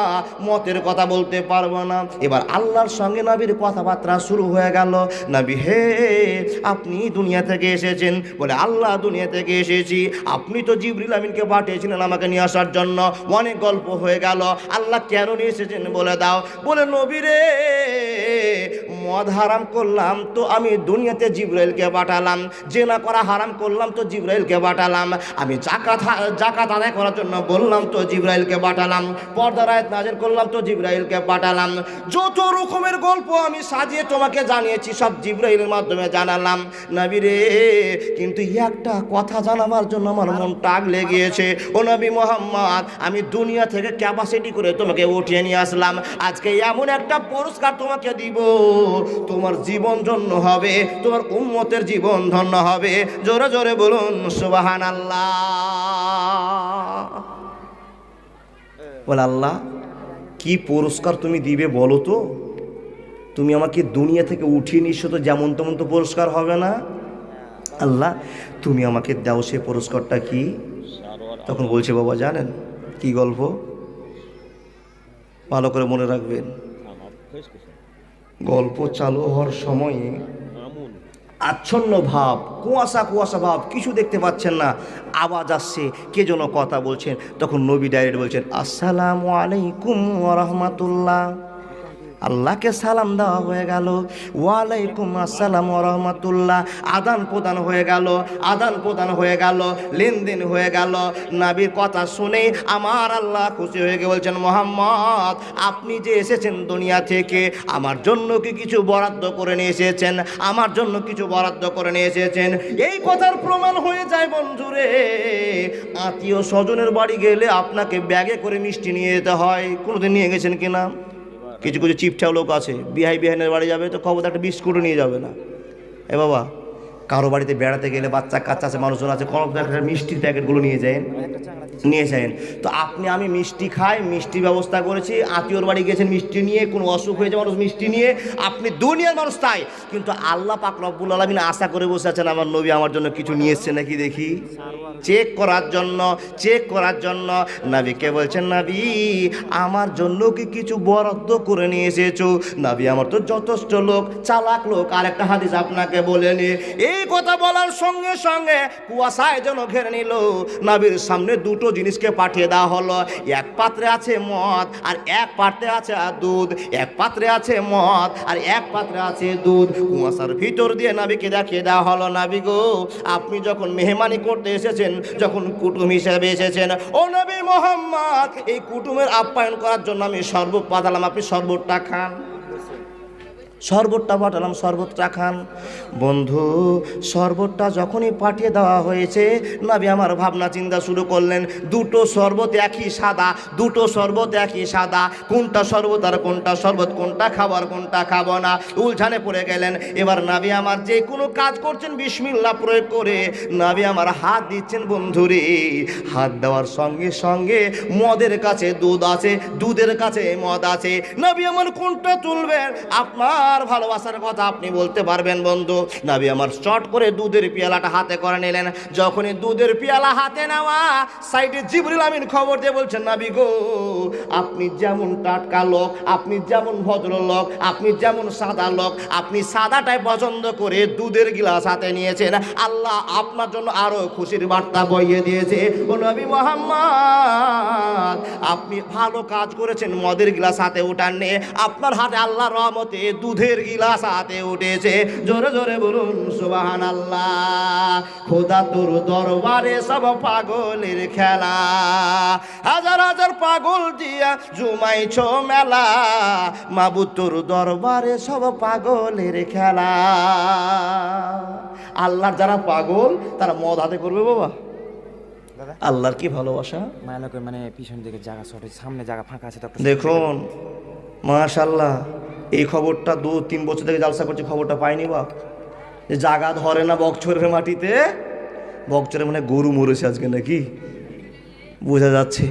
মতের কথা বলতে পারবো না। এবার আল্লাহর সঙ্গে নবীর কথাবার্তা শুরু হয়ে গেল। নবী হে, আপনি দুনিয়া থেকে এসেছেন? বলে আল্লাহ দুনিয়া থেকে এসেছি। আপনি তো জিবরিল আমিনকে পাঠিয়েছিলেন আমাকে নিয়ে আসার জন্য। অনেক গল্প হয়ে গেল। আল্লাহ কেন নিয়ে এসেছেন বলে দাও। বলে নবী রে, মদ হারাম করলাম তো আমি দুনিয়াতে জিবরাইলকে পাঠালাম, জেনা করা হারাম করলাম তো জিবরাইলকে পাঠালাম, আমি জাকাত আদায় করার জন্য বললাম তো জিবরাইলকে পাঠালাম, পর্দার আয়াত নাযিল করলাম তো জিবরাইলকে পাঠালাম। যত রকমের গল্প আমি সাজিয়ে তোমাকে জানিয়েছি সব জিবরাইলের মাধ্যমে জানালাম। নবী রে, কিন্তু একটা কথা জানাবার জন্য আমার মনটা আগলে গিয়েছে। ও নবী মুহাম্মদ, আমি দুনিয়া থেকে ক্যাপাসিটি করে তোমাকে উঠিয়ে নিয়ে আসলাম। আজকে এমন একটা পুরস্কার তোমাকে দিব, তোমার জীবন ধন্য হবে, তোমার উম্মতের জীবন ধন্য হবে। জোরে জোরে বলুন সুবহানাল্লাহ। বলে আল্লাহ কি পুরস্কার তুমি দিবে বলো তো? তুমি আমাকে দুনিয়া থেকে উঠিয়ে নিচ্ছ, তো যেমন তেমন তো পুরস্কার হবে না। আল্লাহ তুমি আমাকে দাও, সে পুরস্কারটা কি? তখন বলছে বাবা জানেন কি গল্প? ভালো করে মনে রাখবেন। গল্প চালু হওয়ার সময়ে আচ্ছন্ন ভাব, কুয়াশা ভাব, কিছু দেখতে পাচ্ছেন না, আওয়াজ আসছে, কে যেন কথা বলছেন। তখন নবী ডাইরেক্ট বলছেন আসসালামু আলাইকুম ওয়া রাহমাতুল্লাহ। আল্লাহকে সালাম দেওয়া হয়ে গেল, ওয়ালাইকুম আসসালাম ওয়া রাহমাতুল্লাহ। আদান প্রদান হয়ে গেল, লেনদেন হয়ে গেল। নবীর কথা শুনে আমার আল্লাহ খুশি হয়ে গিয়ে বলছেন মুহাম্মদ, আপনি যে এসেছেন দুনিয়া থেকে আমার জন্য কি কিছু বরাদ্দ করে নিয়ে এসেছেন? আমার জন্য কিছু বরাদ্দ করে নিয়ে এসেছেন। এই কথার প্রমাণ হয়ে যায় বন্ধুরে, আত্মীয় স্বজনের বাড়ি গেলে আপনাকে ব্যাগে করে মিষ্টি নিয়ে যেতে হয়। কোনোদিন নিয়ে গেছেন কিনা? কিছু কিছু চিপটাও লোক আছে, বিহাইনের বাড়ি যাবে তো খবর একটা বিস্কুটও নিয়ে যাবে না। এ বাবা, কারো বাড়িতে বেড়াতে গেলে বাচ্চা কাচ্চা আছে, মানুষজন আছে, কোনো একটা মিষ্টির প্যাকেটগুলো নিয়ে যায়। তো আমি মিষ্টি খাই, মিষ্টি ব্যবস্থা করেছি। আত্মীয়র বাড়ি গেছেন মিষ্টি নিয়ে, কোনো অসুখ হয়েছে মানুষ মিষ্টি নিয়ে, আপনি দুনিয়ার মানুষ তাই। কিন্তু আল্লাহ পাক রব্বুল আলামিন আশা করে বসে আছেন আমার নবী আমার জন্য কিছু নিয়ে এসছে নাকি দেখি, চেক করার জন্য নবীকে বলছেন নবী আমার জন্য কি কিছু বরাদ্দ করে নিয়ে এসেছো? নবী আমার তো যথেষ্ট লোক, চালাক লোক। আরেকটা হাদিস আপনাকে বলে নি। এই কথা বলার সঙ্গে সঙ্গে কুয়াশায় যেন ঘেরে নিল। নবীর সামনে দুটো জিনিসকে পাঠিয়ে দেওয়া হলো। এক পাত্রে আছে মদ আর এক পাত্রে আছে দুধ। এক পাত্রে আছে মদ আর এক পাত্রে আছে দুধ। কুয়াশার ভিতর দিয়ে নবীকে দেখিয়ে দেওয়া হলো, নবী গো আপনি যখন মেহমানি করতে এসেছেন, যখন কুটুম হিসেবে এসেছেন, ও নবী মুহাম্মদ এই কুটুমের আপ্যায়ন করার জন্য আমি শরবত পাঠালাম, আপনি শরবতটা খান। শরবতটা পাঠালাম, শরবতটা খান। বন্ধু শরবতটা যখনই পাঠিয়ে দেওয়া হয়েছে, নবী আমার ভাবনা চিন্তা শুরু করলেন। দুটো শরবত একই সাদা, কোনটা শরবত আর কোনটা শরবত, কোনটা খাবার কোনটা খাবো না, উলঝানে পড়ে গেলেন। এবার নবী আমার যে কোনো কাজ করছেন বিসমিল্লাহ প্রয়োগ করে নবী আমার হাত দিচ্ছেন। বন্ধুরে হাত দেওয়ার সঙ্গে সঙ্গে মদের কাছে দুধ আছে, দুধের কাছে মদ আছে। নবী আমার কোনটা তুলবেন? আপনার ভালোবাসার কথা আপনি বলতে পারবেন বন্ধু। নবী আমার চট করে দুধের পেয়ালাটা হাতে করে নিলেন। যখনই দুধের পেয়ালা হাতে নেওয়া, সাইডে জিবরিল আমিন খবর দিয়ে বলছেন নবী গো আপনি যেমন টাটকা লোক, আপনি যেমন ভদ্রলোক, আপনি যেমন সাদা লোক, আপনি সাদাটাই পছন্দ করে দুধের গিলাস হাতে নিয়েছেন, আল্লাহ আপনার জন্য আরো খুশির বার্তা বইয়ে দিয়েছে। ও নবী মুহাম্মদ আপনি ভালো কাজ করেছেন, মদের গিলাস হাতে উঠাননি, আপনার হাতে আল্লাহর রহমতে দুধের গিলাস হাতে উঠেছে। জোরে জোরে বলুন সুবহানাল্লাহ। খোদা তোর দরবারে সব পাগলের খেলা, হাজার হাজার পাগল দিয়া জুমাইছ মেলা, মাবুদ তোর দরবারে সব পাগলের খেলা। আল্লাহর যারা পাগল তারা মদ হাতে করবে বাবা। আল্লাহর কি ভালোবাসা, মানে পিছন দিকে জায়গা শর্ট, সামনে জায়গা ফাঁকা আছে। দেখুন মাশাআল্লাহ, এই খবরটা 2-3 বছর থেকে জালসা করছে, খবরটা পাইনি বা যে জায়গা ধরে না বকছরের মাটিতে। বকছরে মানে গরু মরেছে আজকে নাকি বোঝা যাচ্ছে।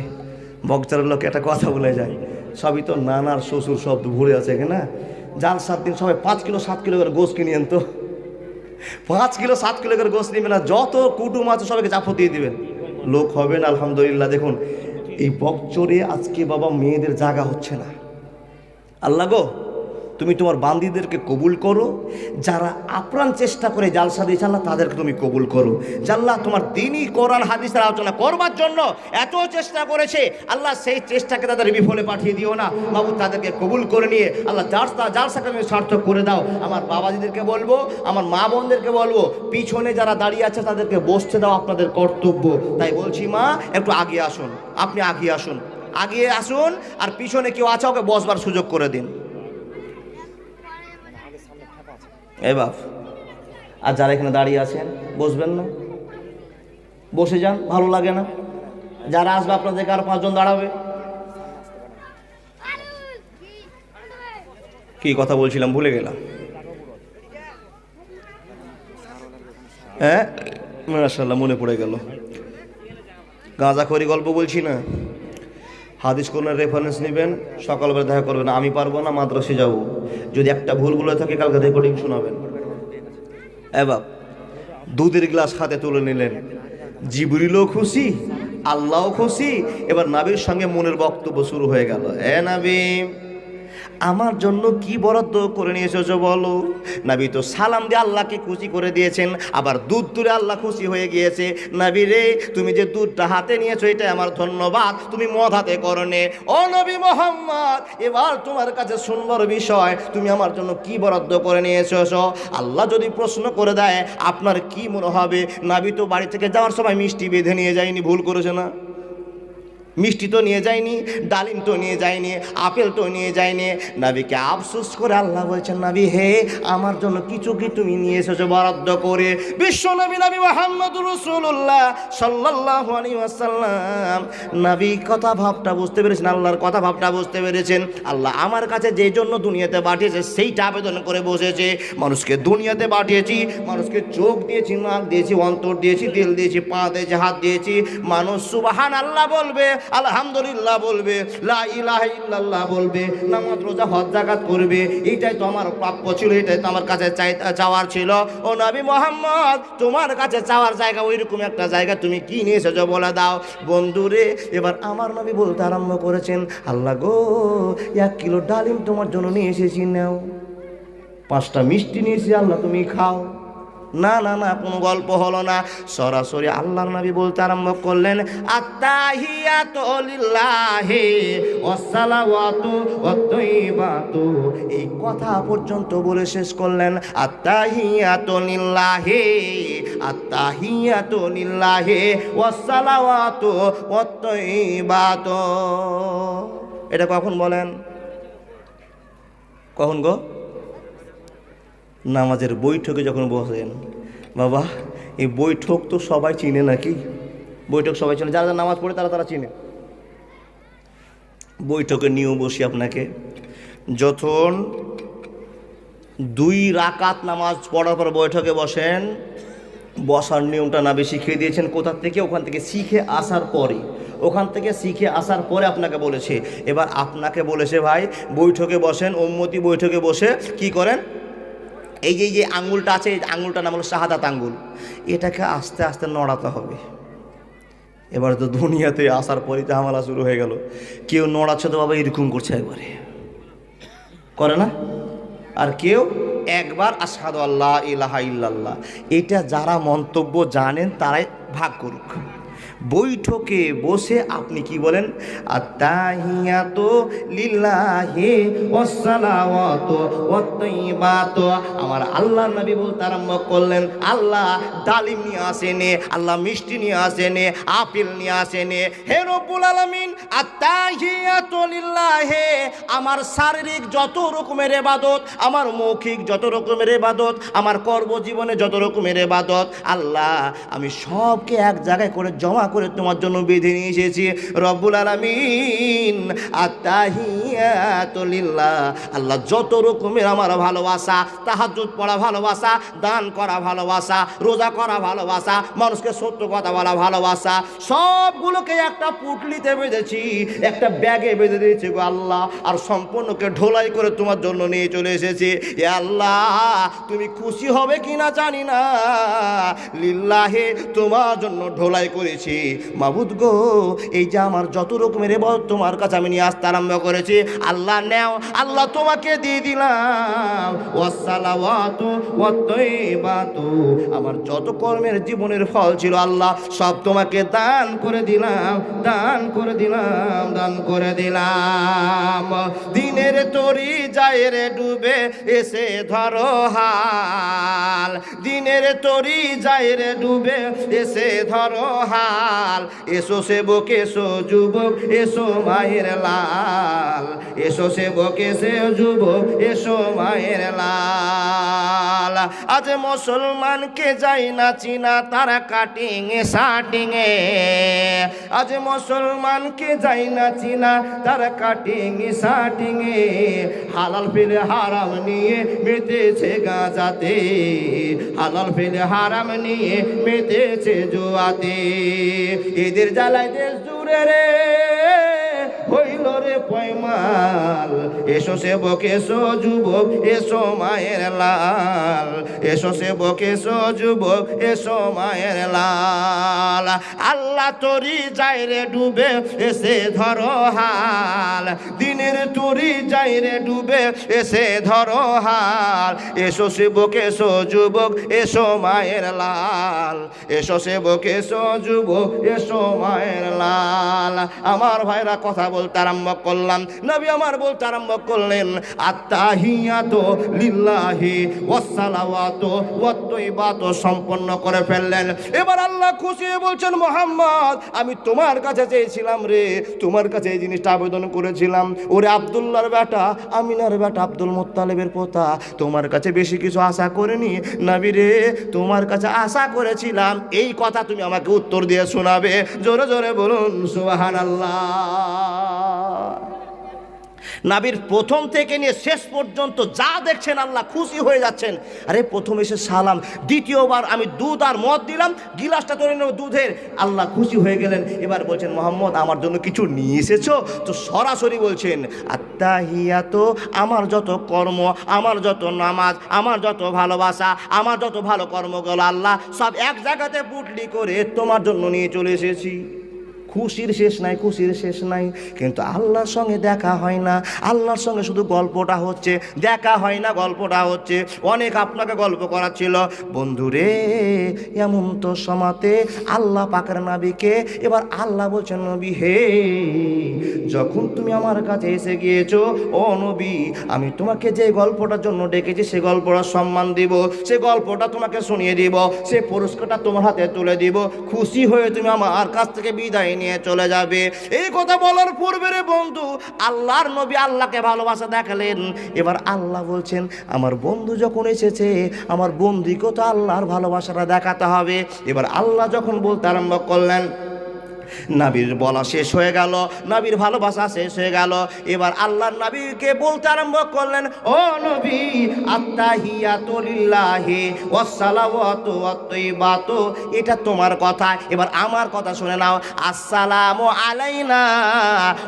বক্তারের লোক একটা কথা বলে যায়, সবই তো নানার শ্বশুর শব্দ ভরে আছে এখানে। জাল 7 দিন সবাই 5 কিলো 7 কিলো করে গোস কিনে আনতো, 5 কিলো 7 কিলো করে গোস নিবেন, না যত কুটুম আছে সবাইকে চাপ দিয়ে দিবেন, লোক হবেন। আলহামদুলিল্লাহ দেখুন এই বকচরে আজকে বাবা মেয়েদের জায়গা হচ্ছে না। আল্লাহ গো তুমি তোমার বান্দীদেরকে কবুল করো, যারা আপ্রাণ চেষ্টা করে জালসা দিয়েছে আল্লাহ তাদেরকে তুমি কবুল করো। জাল্লাহ তোমার দ্বীনি কোরআন হাদিসের আলোচনা করবার জন্য এত চেষ্টা করেছে আল্লাহ, সেই চেষ্টাকে তাদের বিফলে পাঠিয়ে দিও না বাবু, তাদেরকে কবুল করে নিয়ে আল্লাহ জালসাকে তুমি সার্থক করে দাও। আমার বাবাজিদেরকে বলবো, আমার মা বোনদেরকে বলবো, পিছনে যারা দাঁড়িয়ে আছে তাদেরকে বসতে দাও, আপনাদের কর্তব্য। তাই বলছি মা একটু আগে আসুন, আপনি আগে আসুন, আগিয়ে আসুন, আর পিছনে কেউ আছে ওকে বসবার সুযোগ করে দিন। এই বাপ, আর যারা এখানে দাঁড়িয়ে আছেন বসবেন না, বসে যান, ভালো লাগে না। যারা আসবে আপনাদেরকে আর 5 জন দাঁড়াবে। কি কথা বলছিলাম ভুলে গেলাম। হ্যাঁ মাশাআল্লাহ মনে পড়ে গেল, গাঁজাখড়ি গল্প বলছি না। হাদিস কোরআনের রেফারেন্স নেবেন, সকালবেলা দেখা করবেন। আমি পারবো না, মাদ্রাসে যাব, যদি একটা ভুল বলে থাকে কালকে রেকর্ডিং শোনাবেন। এবার দুধের গ্লাস হাতে তুলে নিলেন, জিবরিলও খুশি, আল্লাহও খুশি। এবার নাবির সঙ্গে মনের বক্তব্য শুরু হয়ে গেল। নাবি আমার জন্য কি বরাদ্দ করে নিয়ে এসেছো বলো। নাবি তো সালাম দিয়ে আল্লাহকে খুশি করে দিয়েছেন, আবার দুধ তুলে আল্লাহ খুশি হয়ে গিয়েছে। নাবি রে তুমি যে দুধটা হাতে নিয়েছো এটা আমার ধন্যবাদ, তুমি মদ হাতে করনে। ও নবী মোহাম্মদ এবার তোমার কাছে শুনবার বিষয়, তুমি আমার জন্য কি বরাদ্দ করে নিয়ে এসেছো। আল্লাহ যদি প্রশ্ন করে দেয় আপনার কি মনে হবে। নাবি তো বাড়ি থেকে যাওয়ার সময় মিষ্টি বেঁধে নিয়ে যায়নি, ভুল করেছে না? মিষ্টি তো নিয়ে যায়নি, ডালিম তো নিয়ে যায়নি, আপেল তো নিয়ে যায়নি। নবীকে আফসোস করে আল্লাহ বলছেন নবী হে আমার জন্য কিছু কি তুমি নিয়ে এসেছো বরাদ্দ করে। বিশ্ব নবী নবী মুহাম্মদুর রাসূলুল্লাহ সাল্লাল্লাহু আলাইহি ওয়াসাল্লাম নবী কথা ভাবটা বুঝতে পেরেছেন, আল্লাহর কথা ভাবটা বুঝতে পেরেছেন। আল্লাহ আমার কাছে যে জন্য দুনিয়াতে পাঠিয়েছে সেইটা আবেদন করে বসেছে। মানুষকে দুনিয়াতে পাঠিয়েছি, মানুষকে চোখ দিয়েছি, নাক দিয়েছি, অন্তর দিয়েছি, দিল দিয়েছি, পা দিয়েছি, হাত দিয়েছি। মানুষ সুবহানাল্লাহ বলবে, আলহামদুলিল্লাহ বলবে, লা ইলাহা ইল্লাল্লাহ বলবে, নামাজ রোজা হজ যাকাত করবে। এইটাই তো আমার প্রাপ্য ছিল, এটাই তো আমার কাছে চাওয়ার ছিল। ও নবী মুহাম্মদ তোমার কাছে চাওয়ার জায়গা ওইরকম একটা জায়গা, তুমি কি নিয়ে এসেছো বলে দাও। বন্ধুরে এবার আমার নবী বলতে আরম্ভ করেছেন আল্লাহ গো 1 কিলো ডালিম তোমার জন্য নিয়ে এসেছি, নাও। 5টা মিষ্টি নিয়েছি আল্লাহ তুমি খাও। না না না কোনো গল্প হলো না, সরাসরি আল্লাহর নবী বলতে আরম্ভ করলেন আত্তাহিয়াতু লিল্লাহি ওয়াসসালাওয়াতু ওয়াত-তাইয়্যিবাতু। এই কথা পর্যন্ত বলে শেষ করলেন আত্তাহিয়াতু লিল্লাহি, আত্তাহিয়াতু লিল্লাহি ওয়াসসালাওয়াতু ওয়াত-তাইয়্যিবাতু। এটা কখন বলেন? কখন গো? নামাজের বৈঠকে যখন বসেন। বাবা এই বৈঠক তো সবাই চিনে নাকি? বৈঠক সবাই চিনে, যারা যারা নামাজ পড়ে তারা চিনে। বৈঠকে নিয়েও বসি আপনাকে, যখন 2 রাকাত নামাজ পড়ার পর বৈঠকে বসেন, বসার নিয়মটা নাবি শিখিয়ে দিয়েছেন। কোথা থেকে? ওখান থেকে শিখে আসার পরে, ওখান থেকে শিখে আসার পরে আপনাকে বলেছে। এবার আপনাকে বলেছে ভাই বৈঠকে বসেন, উম্মতি বৈঠকে বসে কি করেন, এই যে আঙুলটা আছে, এই আঙুলটার নাম হলো শাহাদাত আঙ্গুল, এটাকে আস্তে আস্তে নড়াতে হবে। এবার তো দুনিয়াতে আসার পরই ঝামেলা শুরু হয়ে গেল। কেউ নড়াচ্ছে তো বাবা এরকম করছে, একবারে করে না। আর কেউ একবার আশহাদু আল্লা ইলাহা ইল্লাল্লাহ। এটা যারা মন্তব্য জানেন তারাই ভাগ করুক। বৈঠকে বসে আপনি কি বলেন? আত্তাহিয়াতু লিল্লাহি ওয়াসসালাওয়াতু ওয়াত-তাইয়্যিবাতু। আমার আল্লাহর নবী বলতে আরম্ভ করলেন আল্লাহ ডালিম নিয়ে আসেনে, আল্লাহ মিষ্টি নিয়ে আসেনে, আপেল নিয়ে আসেনে। হে রব্বুল আলামিন আত্তাহিয়াতু লিল্লাহি, আমার শারীরিক যত রকমের ইবাদত, আমার মৌখিক যত রকমের ইবাদত, আমার কর্মজীবনে যত রকমের ইবাদত, আল্লাহ আমি সবকে এক জায়গায় করে জমা করে তোমার জন্য বেঁধে নিয়ে এসেছি। রব্বুল আলামিন আত্তাহিয়াতু লিল্লাহ, আল্লাহ যত রকমের আমার ভালোবাসা, তাহাজ্জুদ পড়া ভালোবাসা, দান করা ভালোবাসা, রোজা করা ভালোবাসা, মানুষকে সত্য কথা বলা ভালোবাসা, সবগুলোকে একটা পুটলিতে বেঁধেছি, একটা ব্যাগে বেঁধে দিয়েছি গো আল্লাহ, আর সম্পূর্ণকে ঢোলাই করে তোমার জন্য নিয়ে চলে এসেছি। এ আল্লাহ, তুমি খুশি হবে কিনা জানি না, লিল্লাহে তোমার জন্য ঢোলাই করেছি। মাবুদ গো, এই যে আমার যত রকমের ইবাদত তোমার কাছে আমি নিয়ে আসতে আরম্ভ করেছি, আল্লাহ নেও, আল্লাহ তোমাকে দিয়ে দিলাম। ওয়াসসালাওয়াতু ওয়াত-তাইয়্যিবাতু, আমার যত কর্মের জীবনের ফল ছিল আল্লাহ সব তোমাকে দান করে দিলাম, দান করে দিলাম, দান করে দিলাম। দিনের তরি যায় রে ডুবে, এসে ধরো হাল, দিনের তরি যায় রে ডুবে, এসে ধরো হাল। এসো সেবক, এসো যুবক, এসো মায়ের লাল, এসো সেবক, এসো যুবক, এসো মায়ের লাল। আজ মুসলমানকে যাই না চিনা তারা কাটিং শাটিং এ, আজ মুসলমানকে যাই না চিনা তারা কাটিং শাটিং এ। হালাল ফেলে হারাম নিয়ে মেতেছে গাঁজাতে, হালাল ফেলে হারাম নিয়ে মেতেছে জুয়াতে। এদের জ্বালায় দেশ জুড়ে রে হইল রে পয়মাল। এসো সেবক, এসো যুবক, এসো মায়ের লাল, এসো সেবক, এসো যুবক, এসো মায়ের লাল। আল্লাহ তরি যায় রে ডুবে, এসে ধরো হাল, দিনের তরি যায় রে ডুবে, এসে ধরো হাল। এসো সেবক, এসো যুবক, এসো মায়ের লাল, এসো সেবক, এসো যুবক, এসো মায়ের লাল। আমার ভাইরা কথা বলতে আরম্ভ করলাম, নবী আমার বলতে আরম্ভ করলেন, আত্তাহিয়াতু লিল্লাহি ওয়াসসালাওয়াতু ওয়াত-তাইয়্যিবাতু সম্পন্ন করে ফেললেন। এবার আল্লাহ খুশি হয়ে বলছেন, মুহাম্মদ আমি তোমার কাছে চেয়েছিলাম রে, তোমার কাছে এই জিনিসটা আবেদন করেছিলাম, ওরে আব্দুল্লাহর বেটা, আমিনার বেটা, আব্দুল মুত্তালিবের পোতা, তোমার কাছে বেশি কিছু আশা করিনি নবী রে, তোমার কাছে আশা করেছিলাম এই কথা তুমি আমাকে উত্তর দিয়ে শোনাবে। জোরে জোরে বলুন সুবহানাল্লাহ। নাবির প্রথম থেকে নিয়ে শেষ পর্যন্ত যা দেখছেন আল্লাহ খুশি হয়ে যাচ্ছেন। আরে প্রথম এসে সালাম, দ্বিতীয়বার আমি দুধ আর মদ দিলাম, গিলাসটা তৈরি নেব দুধের, আল্লাহ খুশি হয়ে গেলেন। এবার বলছেন, মোহাম্মদ আমার জন্য কিছু নিয়ে এসেছো? তো সরাসরি বলছেন, আত্তাহিয়াতু, আমার যত কর্ম, আমার যত নামাজ, আমার যত ভালোবাসা, আমার যত ভালো কর্মগুলো আল্লাহ সব এক জায়গাতে পুটলি করে তোমার জন্য নিয়ে চলে এসেছি। খুশির শেষ নাই, খুশির শেষ নাই। কিন্তু আল্লাহর সঙ্গে দেখা হয় না, আল্লাহর সঙ্গে শুধু গল্পটা হচ্ছে, দেখা হয় না, গল্পটা হচ্ছে। অনেক আপনাকে গল্প করাচ্ছিল বন্ধুরে, এমন তো সমাতে আল্লাহ পাকের নবীকে এবার আল্লাহ বলছেন, নবী হে, যখন তুমি আমার কাছে এসে গিয়েছো, ও নবী, আমি তোমাকে যে গল্পটার জন্য ডেকেছি সে গল্পটার সম্মান দিব, সে গল্পটা তোমাকে শুনিয়ে দিব, সে পুরস্কারটা তোমার হাতে তুলে দিব, খুশি হয়ে তুমি আমার কাছ থেকে বিদায় নিয়ে চলে যাবে। এই কথা বলার পূর্বে রে বন্ধু, আল্লাহর নবী আল্লাহকে ভালোবাসা দেখালেন। এবার আল্লাহ বলছেন, আমার বন্ধু যখন এসেছে, আমার বন্ধুকে তো আল্লাহর ভালোবাসাটা দেখাতে হবে। এবার আল্লাহ যখন বলতে আরম্ভ করলেন, নবীর বলা শেষ হয়ে গেল, নবীর ভালোবাসা শেষ হয়ে গেল। এবার আল্লাহর নবীকে বলতে আরম্ভ করলেন, ও নবী, আত্তাহিয়াতু লিল্লাহি ওয়াসসালাওয়াতু ওয়াত-তাইয়্যিবাতু, এটা তোমার কথা, এবার আমার কথা শুনে নাও। আসসালামু আলাইনা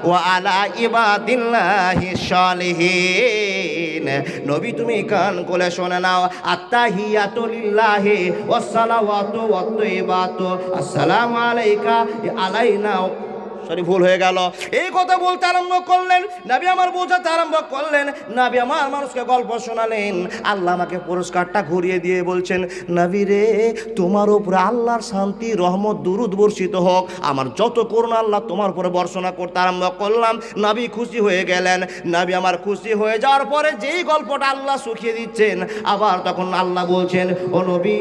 ওয়া আলা ইবাদিল্লাহিশ সালিহিন। নবী তুমি কান খুলে শুনে নাও, আত্তাহিয়াতু লিল্লাহি ওয়াসসালাওয়াতু ওয়াত-তাইয়্যিবাতু, আসসালামু আলাইকা আলাইনা, সরি ভুল হয়ে গেল। এই কথা বলতে আরম্ভ করলেন, নবী আমার বোঝাতে আরম্ভ করলেন, নবী আমার মানুষকে গল্প শোনালেন। আল্লাহ আমাকে পুরস্কারটা ঘুরিয়ে দিয়ে বলছেন, নবী রে, তোমার উপরে আল্লাহর শান্তি, রহমত, দুরুদ বর্ষিত হোক। আমার যত করুণা আল্লাহ তোমার উপরে বর্ষণা করতে আরম্ভ করলাম। নবী খুশি হয়ে গেলেন। নবী আমার খুশি হয়ে যাওয়ার পরে যেই গল্পটা আল্লাহ শুকিয়ে দিচ্ছেন, আবার তখন আল্লাহ বলছেন, ও নবী,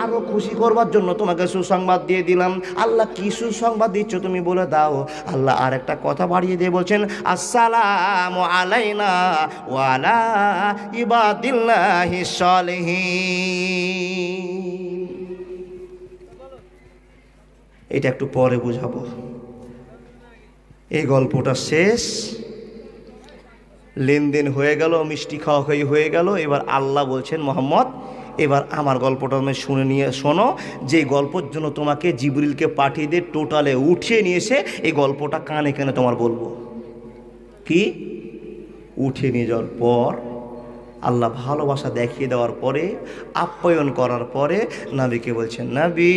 আরো খুশি করবার জন্য তোমাকে সুসংবাদ দিয়ে দিলাম। আল্লাহ কি সুসংবাদ দিচ্ছ তুমি বলে দাও। আল্লাহ আর একটা কথা বাড়িয়ে দিয়ে বলছেন, আসসালামু আলাইনা ওয়া আলা ইবাদিল্লাহিশ সালিহিন। এটা একটু পরে বুঝাবো। এই গল্পটা শেষ, লেনদেন হয়ে গেল, মিষ্টি খাওয়া হয়ে গেল। এবার আল্লাহ বলছেন, মোহাম্মদ এবার আমার গল্পটা তুমি শুনে নিয়ে শোনো। যে গল্পের জন্য তোমাকে জিবরিলকে পাঠিয়ে দিয়ে টোটালে উঠিয়ে নিয়ে এসে এই গল্পটা কানে কানে তোমার বলবো। কি? উঠিয়ে নিয়ে যাওয়ার পর আল্লাহ ভালোবাসা দেখিয়ে দেওয়ার পরে, আপ্যায়ন করার পরে নবীকে বলছেন, নবী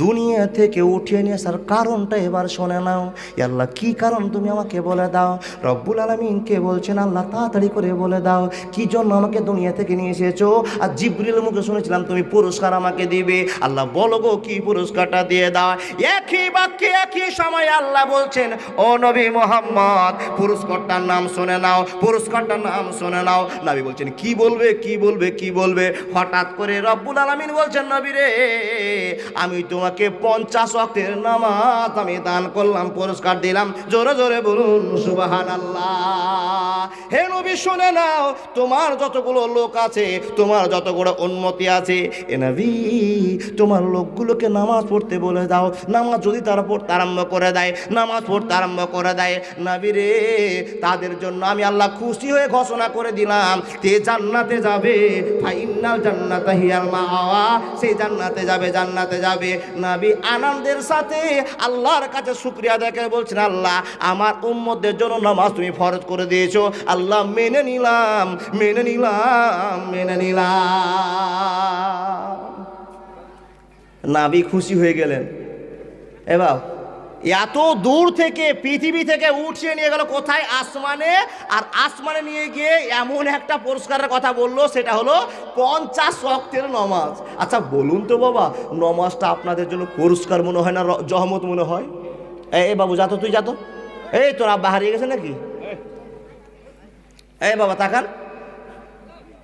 দুনিয়া থেকে উঠিয়ে নিয়ে আসার কারণটা এবার শুনে নাও। আল্লাহ কি কারণ তুমি আমাকে বলে দাও। রব্বুল আলামিনকে বলছেন, আল্লাহ তাড়াতাড়ি করে বলে দাও কি জন্য আমাকে দুনিয়া থেকে নিয়ে এসেছো। আর জিবরিল মুখে শুনেছিলাম তুমি পুরস্কার আমাকে দিবে। আল্লাহ বলো গো কি পুরস্কারটা দিয়ে দাও। একই বাক্যে একই সময় আল্লাহ বলছেন, ও নবী মুহাম্মদ পুরস্কারটার নাম শুনে নাও, পুরস্কারটার নাম শুনে নাও। নবী বলছেন কি বলবে কি বলবে কি বলবে। হঠাৎ করে রব্বুল আলামিন বলছেন, নবী রে আমি তোমাকে 50 ওয়াক্তের নামাজ আমি দান করলাম, পুরস্কার দিলাম। জোরে জোরে বলুন সুবহানাল্লাহ। হে নবী শুনে নাও, তোমার যতগুলো লোক আছে, তোমার যতগুলো উম্মতি আছে, এ নবী তোমার লোকগুলোকে নামাজ পড়তে বলে দাও। নামাজ যদি তারা পড়তে আরম্ভ করে দেয়, নামাজ পড়তে আরম্ভ করে দেয়, নবী রে তাদের জন্য আমি আল্লাহ খুশি হয়ে ঘোষণা করে দিলাম তে জান্নাতে যাবে। ফাইনাল জান্নাতা হিয়াল মাওয়া, সেই জান্নাতে যাবে, জান্নাতে যাবে। নবী আনন্দের সাথে আল্লাহর কাছে শুকরিয়া আদায় করে বলছেন, আল্লাহ আমার উম্মতদের জন্য নামাজ তুমি ফরজ করে দিয়েছো। আল্লাহ মেনে নিলাম, মেনে নিলাম, মেনে নিলাম। নবী খুশি হয়ে গেলেন। এবার এত দূর থেকে পৃথিবী থেকে উঠিয়ে নিয়ে গেল কোথায়? আসমানে। আর আসমানে নিয়ে গিয়ে এমন একটা পুরস্কারের কথা বললো, সেটা হলো 50 ওয়াক্তের নামাজ। আচ্ছা বলুন তো বাবা, নামাজটা আপনাদের জন্য পুরস্কার মনে হয় না জহমত মনে হয়? এই বাবু যাতো, তুই যাতো। এই তোর আব্বা হারিয়ে গেছে নাকি? এই বাবা তাকান।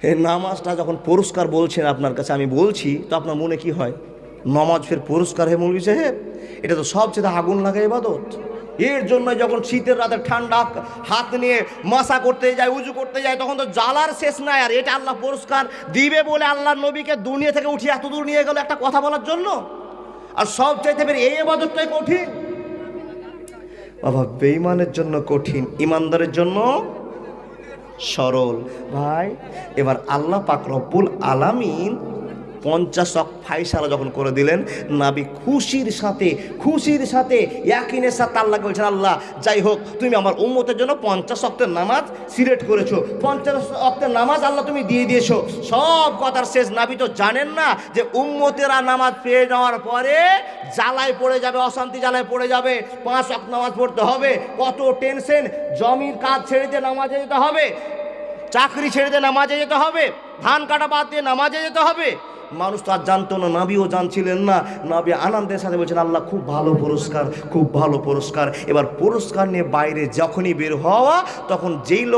এই নামাজটা যখন পুরস্কার বলছেন আপনার কাছে, আমি বলছি তো আপনার মনে কি হয়? নামাজ ফের পুরস্কার হে মৌলভী সাহেব? এটা তো সবচেয়ে আগুন লাগা ইবাদত। এর জন্য যখন শীতের রাতে ঠান্ডা হাত নিয়ে মাসা করতে যায়, উজু করতে যায়, তখন তো জ্বালার শেষ নাই। আর এটা আল্লাহ পুরস্কার দিবে বলে আল্লাহ নবীকে দুনিয়া থেকে উঠিয়ে এত দূর নিয়ে গেল একটা কথা বলার জন্য। আর সবচাইতে ফের এই ইবাদতটাই কঠিন বাবা। বেঈমানের জন্য কঠিন, ইমানদারের জন্য সরল। ভাই এবার আল্লাহ পাক রব্বুল আলামিন 50 ওয়াক্ত ফায়সালা যখন করে দিলেন, নবী খুশির সাথে ইয়াকিনের সাথে আল্লাহকে বলছেন, আল্লাহ যাই হোক তুমি আমার উম্মতের জন্য 50 ওয়াক্তের নামাজ সিলেক্ট করেছো, 50 ওয়াক্তের নামাজ আল্লাহ তুমি দিয়ে দিয়েছো। সব কথার শেষ নবী তো জানেন না যে উম্মতেরা নামাজ পেয়ে যাওয়ার পরে জ্বালায় পড়ে যাবে, অশান্তি জ্বালায় পড়ে যাবে। 5 ওয়াক্ত নামাজ পড়তে হবে, কত টেনশন। জমির কাজ ছেড়ে দিয়ে নামাজে যেতে হবে, চাকরি ছেড়ে দিয়ে নামাজে যেতে হবে, ধান কাটা বাদ দিয়ে নামাজে যেতে হবে। মানুষ তো আর জানতো না, নবীও জানছিলেন না। নবী আনন্দের সাথে বলছেন, আল্লাহ খুব ভালো পুরস্কার, খুব ভালো পুরস্কার। এবার পুরস্কার নিয়ে বাইরে যখনই বের হওয়া, তখন যেই লোক